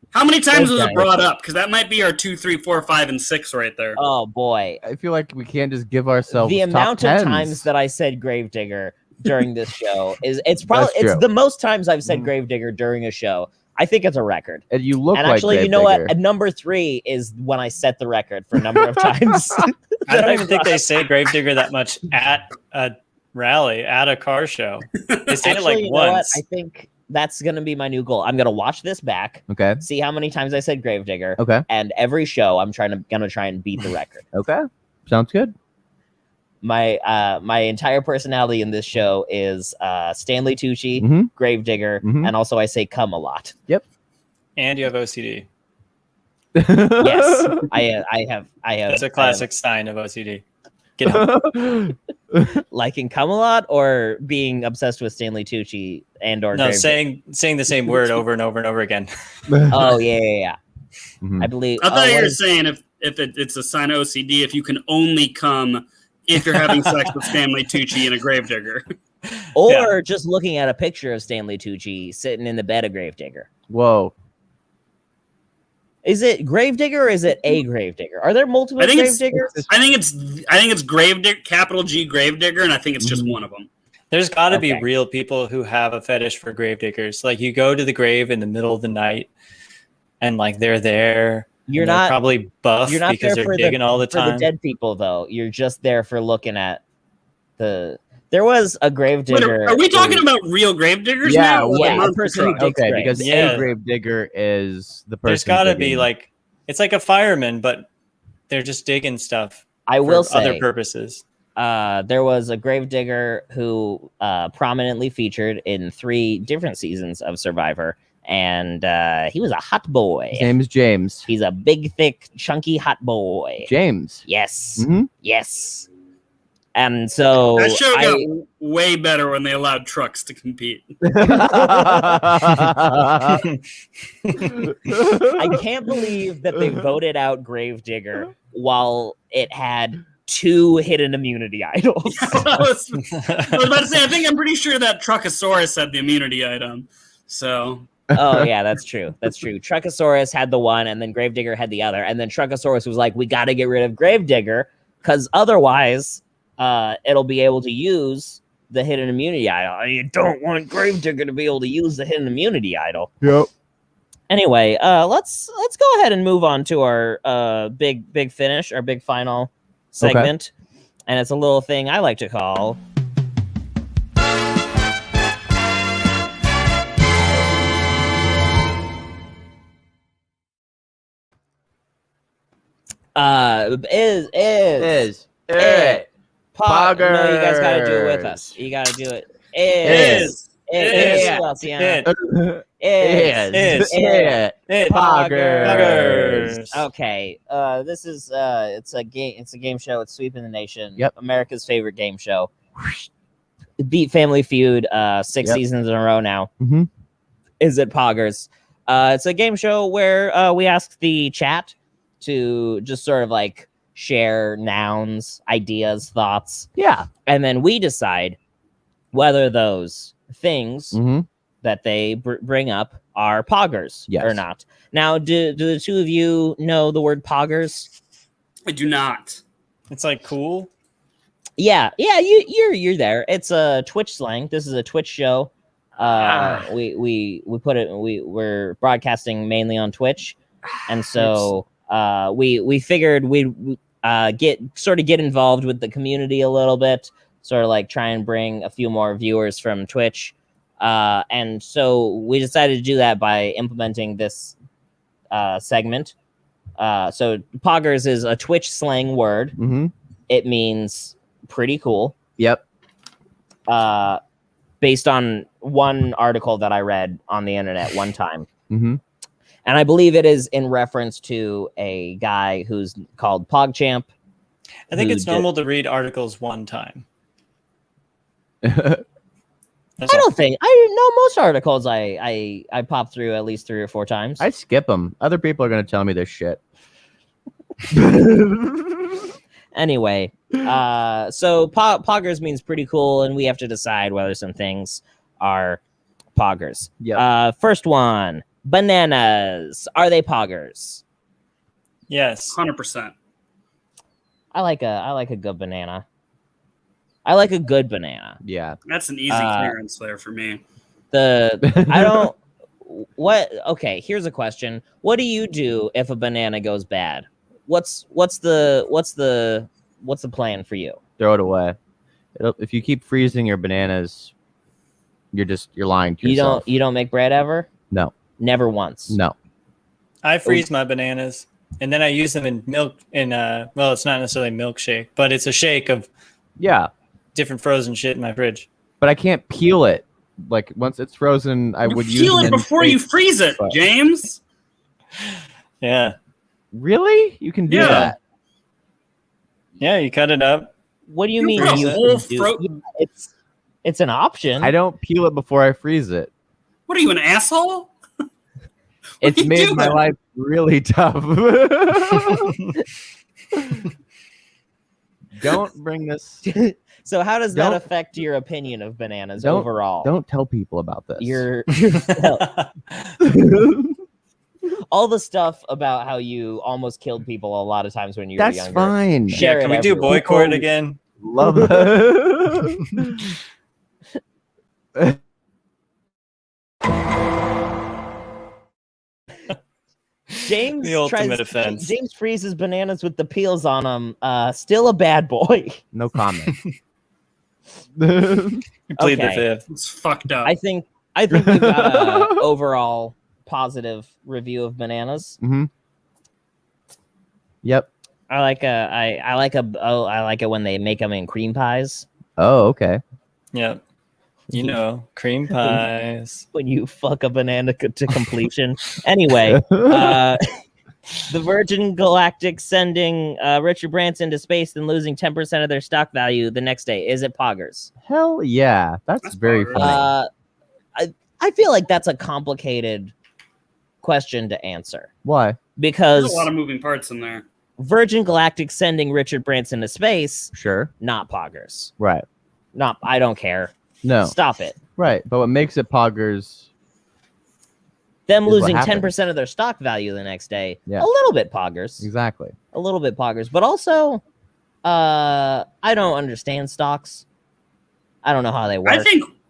S3: How many times was it brought up? Because that might be our 2, 3, 4, 5, and 6 right there.
S1: Oh boy,
S2: I feel like we can't just give ourselves
S1: the amount
S2: top
S1: of
S2: 10s.
S1: times that I said Gravedigger during this show it's the most times I've said Gravedigger during a show. I think it's a record.
S2: And you look
S1: and
S2: like
S1: actually,
S2: Gravedigger.
S1: you know what? Number 3 is when I set the record for number of times.
S8: I don't even think they say Gravedigger that much at a rally, at a car show. They say it like once.
S1: I think that's going to be my new goal. I'm going to watch this back.
S2: Okay.
S1: See how many times I said Gravedigger.
S2: Okay.
S1: And every show I'm going to try and beat the record.
S2: Okay. Sounds good.
S1: My entire personality in this show is Stanley Tucci, Gravedigger, and also I say come a lot.
S2: Yep.
S8: And you have OCD.
S1: Yes, I have.
S8: That's a classic sign of OCD. Get out.
S1: Liking come a lot or being obsessed with Stanley Tucci and or
S8: no, saying the same word over and over and over again.
S1: Oh yeah. I believe.
S3: I thought you were saying if it's a sign of OCD, if you can only come if you're having sex with Stanley Tucci and a Gravedigger.
S1: Or just looking at a picture of Stanley Tucci sitting in the bed of Gravedigger.
S2: Whoa.
S1: Is it Gravedigger or is it a Gravedigger? Are there multiple Gravediggers?
S3: I think it's Gravedigger, capital G Gravedigger, and I think it's just one of them.
S8: There's got to be real people who have a fetish for gravediggers. Like you go to the grave in the middle of the night, and like they're there.
S1: You're not
S8: probably buff because they're digging all the time.
S1: For the dead people, though, you're just there for looking at There was a gravedigger.
S3: Are we talking about real gravediggers
S2: Yeah,
S3: now? Or
S1: yeah,
S3: monster
S1: a person who
S3: truck?
S1: digs
S2: Okay,
S1: graves.
S2: because
S8: Yeah.
S2: a gravedigger is the person.
S8: There's got to
S2: digging.
S8: be like, it's like a fireman, but they're just digging stuff
S1: I will
S8: for other
S1: say,
S8: purposes.
S1: there was a gravedigger who prominently featured in 3 different seasons of Survivor, and he was a hot boy.
S2: His name is James.
S1: He's a big, thick, chunky hot boy.
S2: James.
S1: Yes.
S2: Mm-hmm.
S1: Yes. And so
S3: That show got way better when they allowed trucks to compete.
S1: I can't believe that they voted out Gravedigger while it had 2 hidden immunity idols.
S3: I was about to say, I'm pretty sure that Truckosaurus had the immunity item. So.
S1: Oh yeah, that's true. That's true. Truckosaurus had the one, and then Gravedigger had the other, and then Truckosaurus was like, "We got to get rid of Gravedigger because otherwise, it'll be able to use the hidden immunity idol. You don't want Gravedigger to be able to use the hidden immunity idol."
S2: Yep.
S1: Anyway, let's go ahead and move on to our big finish, our big final segment, and it's a little thing I like to call. Is
S2: Poggers.
S1: No, you guys gotta do it with us. You gotta do it. Is
S2: Poggers.
S1: Okay. This is it's a game show. It's sweeping the nation.
S2: Yep.
S1: America's favorite game show. Beat Family Feud 6 seasons in a row now.
S2: Mm-hmm.
S1: Is it Poggers? It's a game show where we ask the chat to just sort of like share nouns, ideas, thoughts.
S2: Yeah.
S1: And then we decide whether those things
S2: Mm-hmm.
S1: that they bring up are poggers or not. Now, do the 2 of you know the word poggers?
S3: I do not.
S8: It's like cool.
S1: Yeah, you're there. It's a Twitch slang. This is a Twitch show. We're broadcasting mainly on Twitch, and so we figured we'd get involved with the community a little bit, sort of like try and bring a few more viewers from Twitch, and so we decided to do that by implementing this segment. So poggers is a Twitch slang word.
S2: Mm-hmm.
S1: It means pretty cool.
S2: Yep.
S1: Based on one article that I read on the internet one time.
S2: Mm-hmm.
S1: And I believe it is in reference to a guy who's called PogChamp.
S8: I think it's normal to read articles one time.
S1: I know most articles I pop through at least 3 or 4 times.
S2: I skip them. Other people are going to tell me this shit.
S1: Anyway, so poggers means pretty cool, and we have to decide whether some things are poggers.
S2: Yeah.
S1: First one, bananas. Are they poggers?
S8: Yes.
S3: 100%.
S1: I like a good banana. I like a good banana.
S2: Yeah.
S3: That's an easy clearance there for me.
S1: Okay, here's a question. What do you do if a banana goes bad? What's the plan for you?
S2: Throw it away. If you keep freezing your bananas, you're lying to yourself.
S1: You don't make bread ever?
S2: No.
S1: Never once.
S2: No.
S8: I freeze my bananas and then I use them in milk well, it's not necessarily milkshake, but it's a shake of different frozen shit in my fridge.
S2: But I can't peel it. Like once it's frozen, I would use
S3: peel it before you freeze it, James.
S8: Yeah.
S2: Really? You can do that.
S8: Yeah, you cut it up.
S1: What do you mean? It's an option.
S2: I don't peel it before I freeze it.
S3: What are you, an asshole?
S2: It's made my life really tough. Don't bring this.
S1: So how does that affect your opinion of bananas overall?
S2: Don't tell people about this.
S1: All the stuff about how you almost killed people a lot of times when you were younger.
S2: That's fine.
S8: Yeah, can we do boy court again?
S2: Love it.
S1: James
S8: the ultimate offense.
S1: James freezes bananas with the peels on them. Still a bad boy.
S2: No comment.
S8: Plead the fifth.
S3: It's fucked up.
S1: I think we've got an overall positive review of bananas.
S2: Mm-hmm. Yep.
S1: I like it when they make them in cream pies.
S2: Oh, okay.
S8: Yep. You know, cream pies.
S1: When you fuck a banana to completion. Anyway, the Virgin Galactic sending Richard Branson to space and losing 10% of their stock value the next day. Is it poggers?
S2: Hell yeah. That's very
S3: poggers.
S2: funny.
S1: I feel like that's a complicated question to answer.
S2: Why?
S1: Because
S3: there's a lot of moving parts in there.
S1: Virgin Galactic sending Richard Branson to space.
S2: Sure.
S1: Not poggers.
S2: Right.
S1: I don't care.
S2: No.
S1: Stop it.
S2: Right. But what makes it poggers?
S1: Them losing 10% of their stock value the next day.
S2: Yeah.
S1: A little bit poggers.
S2: Exactly.
S1: A little bit poggers. But also, I don't understand stocks. I don't know how they work.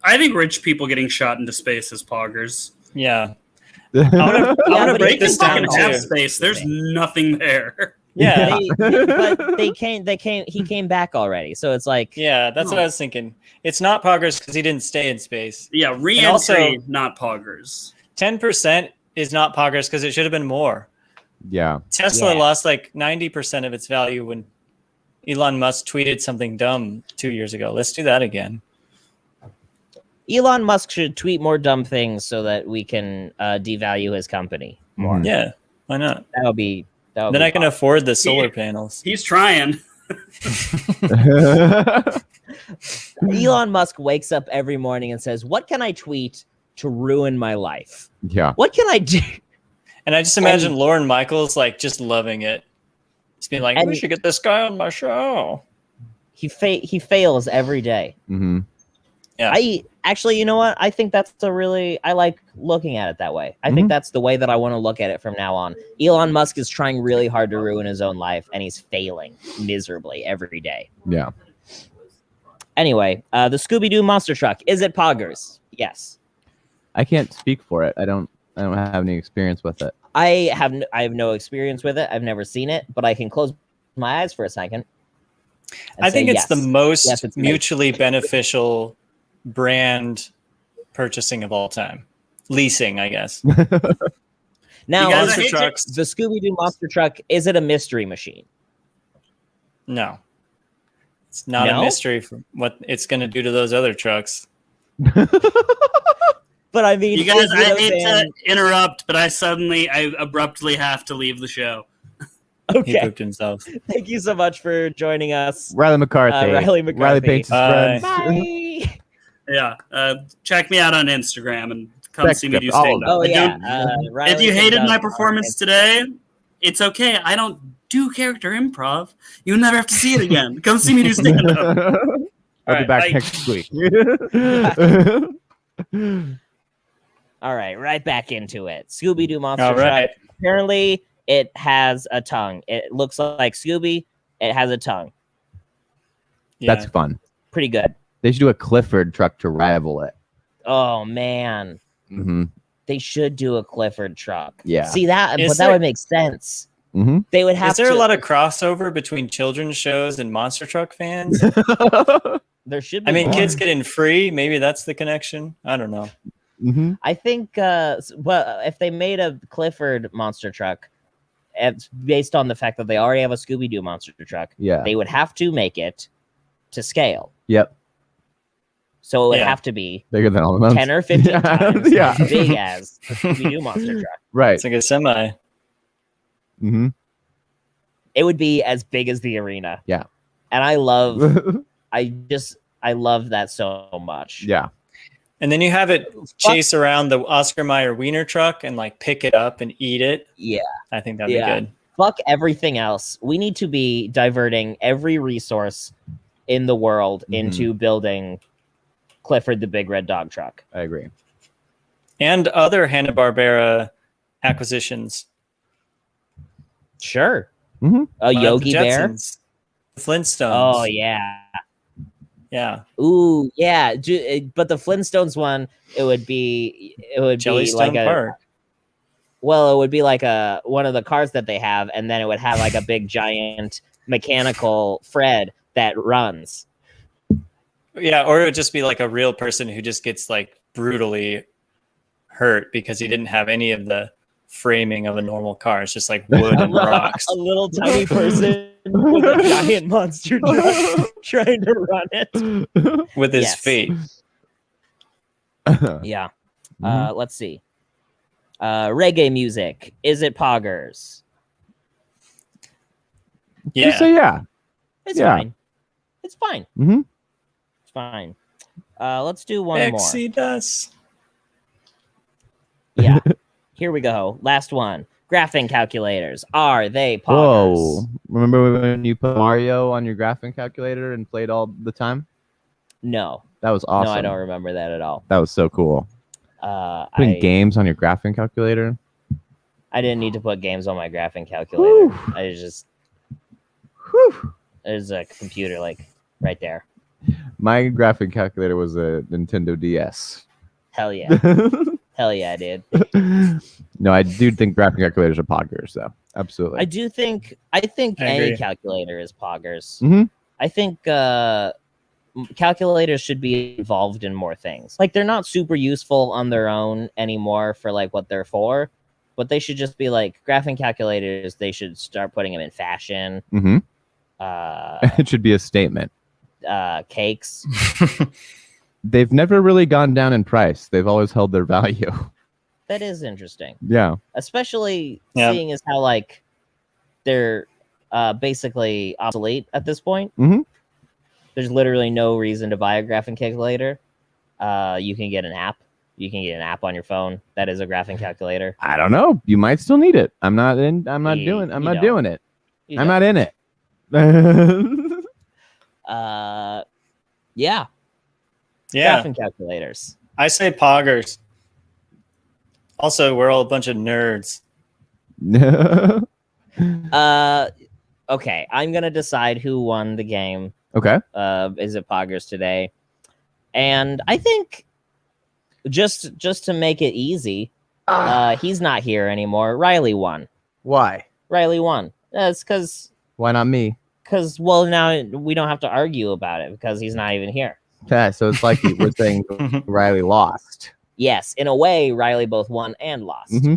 S3: I think rich people getting shot into space is poggers.
S8: Yeah. I want to break this down too.
S3: Space. There's nothing there.
S8: Yeah,
S1: but he came back already, so it's like,
S8: yeah, that's what I was thinking. It's not poggers because he didn't stay in space.
S3: Yeah, re-entry, not poggers.
S8: 10% is not poggers because it should have been more.
S2: Yeah,
S8: Tesla lost like 90% of its value when Elon Musk tweeted something dumb 2 years ago. Let's do that again.
S1: Elon Musk should tweet more dumb things so that we can devalue his company more.
S8: Yeah, why not?
S1: That would be.
S8: Then I can afford the solar panels.
S3: He's trying.
S1: Elon Musk wakes up every morning and says, "What can I tweet to ruin my life?
S2: Yeah.
S1: What can I do?"
S8: And I just imagine Lorne Michaels like just loving it. He's being like, "We should get this guy on my show."
S1: He fails every day.
S2: Mm-hmm.
S8: Yeah.
S1: You know what? I think that's I like looking at it that way. I think that's the way that I want to look at it from now on. Elon Musk is trying really hard to ruin his own life, and he's failing miserably every day.
S2: Yeah.
S1: Anyway, the Scooby-Doo monster truck, is it poggers? Yes.
S2: I can't speak for it. I don't have any experience with it.
S1: I have no experience with it. I've never seen it, but I can close my eyes for a second.
S8: I think it's the most mutually beneficial brand purchasing of all time. Leasing, I guess.
S1: Now,
S8: monster trucks.
S1: The Scooby-Doo monster truck, is it a mystery machine?
S8: No. It's not a mystery for what it's going to do to those other trucks.
S1: But I mean,
S3: you guys, I hate to interrupt, but I abruptly have to leave the show.
S1: Okay.
S8: He pooped himself.
S1: Thank you so much for joining us.
S2: Riley McCarthy.
S1: Riley
S2: paints his friends.
S1: Bye.
S3: Yeah. Check me out on Instagram and come see me do
S2: all
S3: stand-up.
S1: Oh, yeah.
S3: If you hated my performance today, it's okay. I don't do character improv. You'll never have to see it again. Come see me do stand-up.
S2: I'll be back next week.
S1: All right, right back into it. Scooby-Doo monster truck. Apparently, it has a tongue. It looks like Scooby. It has a tongue.
S8: Yeah.
S2: That's fun.
S1: Pretty good.
S2: They should do a Clifford truck to rival it.
S1: Oh, man.
S2: Mm-hmm.
S1: They should do a Clifford truck.
S2: Yeah.
S1: See that? That would make sense.
S2: Mm-hmm.
S1: They would have.
S8: Is there a lot of crossover between children's shows and monster truck fans?
S1: There should be.
S8: I mean,
S1: more.
S8: kids get in free. Maybe that's the connection. I don't know.
S2: Mm-hmm.
S1: I think, well, if they made a Clifford monster truck, it's based on the fact that they already have a Scooby-Doo monster truck, they would have to make it to scale.
S2: Yep.
S1: So it would have to be
S2: bigger than all the
S1: 10 or 15 times
S2: as
S1: big as the Scooby-Doo monster truck.
S2: Right.
S8: It's like a semi.
S2: Mm-hmm.
S1: It would be as big as the arena.
S2: Yeah.
S1: And I love that so much.
S2: Yeah.
S8: And then you have it chase around the Oscar Mayer Wiener truck and like pick it up and eat it.
S1: Yeah.
S8: I think that'd be good.
S1: Fuck everything else. We need to be diverting every resource in the world into building Clifford the Big Red Dog truck.
S2: I agree.
S8: And other Hanna-Barbera acquisitions.
S1: Sure.
S2: Mm-hmm.
S1: A Yogi Bear.
S8: The Flintstones.
S1: Oh, yeah.
S8: Yeah.
S1: Ooh, yeah. But the Flintstones one, it would be
S8: Jellystone
S1: like a
S8: Park.
S1: Well, it would be like one of the cars that they have, and then it would have like a big giant mechanical Fred that runs.
S8: Yeah, or it would just be like a real person who just gets like brutally hurt because he didn't have any of the framing of a normal car. It's just like wood and rocks.
S1: A little tiny person with a giant monster truck trying to run it
S8: with his feet.
S1: Yeah. Let's see. Reggae music. Is it poggers?
S2: Yeah. So yeah.
S1: It's fine. It's fine.
S2: Mm-hmm.
S1: It's fine. Let's do one
S8: Exodus.
S1: more. Yeah. Here we go. Last one. Graphing calculators. Are they poggers?
S2: Whoa. Remember when you put Mario on your graphing calculator and played all the time?
S1: No.
S2: That was awesome.
S1: No, I don't remember that at all.
S2: That was so cool. Putting games on your graphing calculator?
S1: I didn't need to put games on my graphing calculator. Whew. I just... Whew. There's a computer, like, right there.
S2: My graphing calculator was a Nintendo DS.
S1: Hell yeah. Hell yeah, dude.
S2: No, I do think graphing calculators are poggers, though. Absolutely.
S1: I think any calculator is poggers.
S2: Mm-hmm.
S1: I think calculators should be involved in more things. Like, they're not super useful on their own anymore for like what they're for, but they should just be like graphing calculators. They should start putting them in fashion.
S2: Mm-hmm. It should be a statement.
S1: Cakes.
S2: They've never really gone down in price. They've always held their value.
S1: That is interesting.
S2: Yeah.
S1: Especially seeing as how like they're basically obsolete at this point.
S2: Mm-hmm.
S1: There's literally no reason to buy a graphing calculator. You can get an app. You can get an app on your phone that is a graphing calculator.
S2: I don't know. You might still need it. I'm not doing it. I'm not in it.
S1: Yeah. Graphing calculators.
S8: I say poggers. Also, we're all a bunch of nerds.
S1: Okay, I'm gonna decide who won the game.
S2: Okay.
S1: Is it poggers today? And I think just to make it easy, he's not here anymore. Riley won.
S2: Why?
S1: Riley won. That's because.
S2: Why not me?
S1: Because now we don't have to argue about it because he's not even here.
S2: Yeah, so it's like we're saying Riley lost.
S1: Yes, in a way, Riley both won and lost.
S2: Mm-hmm.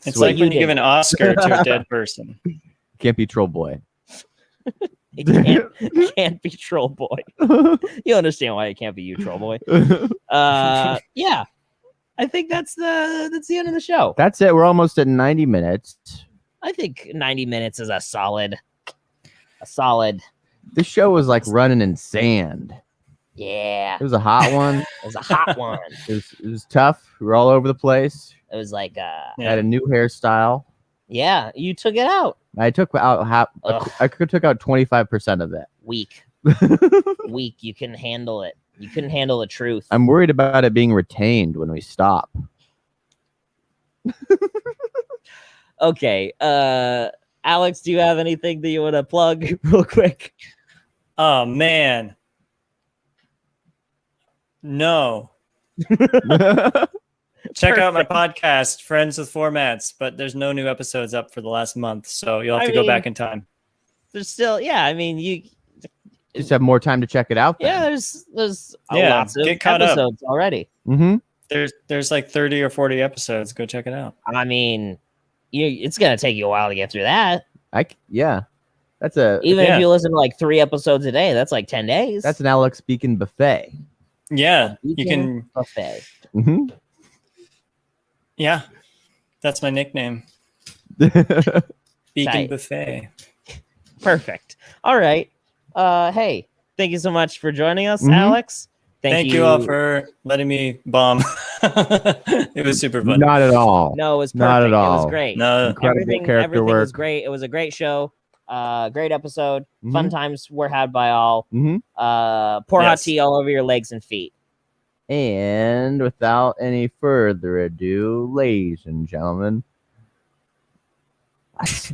S8: It's like when you give an Oscar to a dead person.
S2: Can't be Troll Boy.
S1: It can't be Troll Boy. You understand why it can't be you, Troll Boy. Yeah. I think that's the end of the show.
S2: That's it. We're almost at 90 minutes.
S1: I think 90 minutes is a solid.
S2: This show was like running in sand.
S1: Yeah.
S2: It was a hot one.
S1: It was a hot one.
S2: It was tough. We were all over the place.
S1: It was like
S2: had a new hairstyle.
S1: Yeah, you took it out.
S2: I took out I took out 25% of it.
S1: Weak. You couldn't handle it. You couldn't handle the truth.
S2: I'm worried about it being retained when we stop.
S1: Okay. Alex, do you have anything that you want to plug real quick?
S8: Oh man. No. Check out my podcast, Friends with Formats, but there's no new episodes up for the last month, so you'll have to go back in time.
S1: There's still, you
S2: just have more time to check it out. Then.
S1: Yeah, there's lots of episodes already.
S2: Mm-hmm.
S8: There's like 30 or 40 episodes. Go check it out.
S1: I mean, it's gonna take you a while to get through that.
S2: That's
S1: if you listen to like 3 episodes a day, that's like 10 days.
S2: That's an Alex Beeken buffet.
S8: Yeah, you can
S1: buffet.
S2: Mm-hmm.
S8: Yeah, that's my nickname. Beeken Buffet.
S1: Perfect. All right. Hey, thank you so much for joining us, Alex.
S8: Thank you all for letting me bomb. It was super fun.
S2: Not at all.
S1: No, it was perfect.
S2: Not at all.
S1: It was great.
S8: No,
S1: everything was great. It was a great show. Great episode. Fun times were had by all. Pour hot tea all over your legs and feet.
S2: And without any further ado, ladies and gentlemen, let's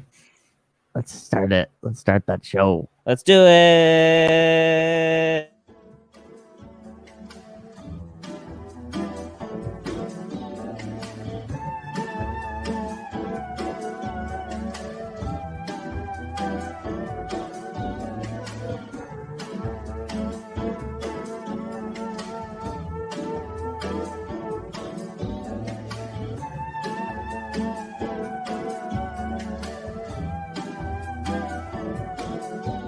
S2: start it. Let's start that show.
S1: Let's do it.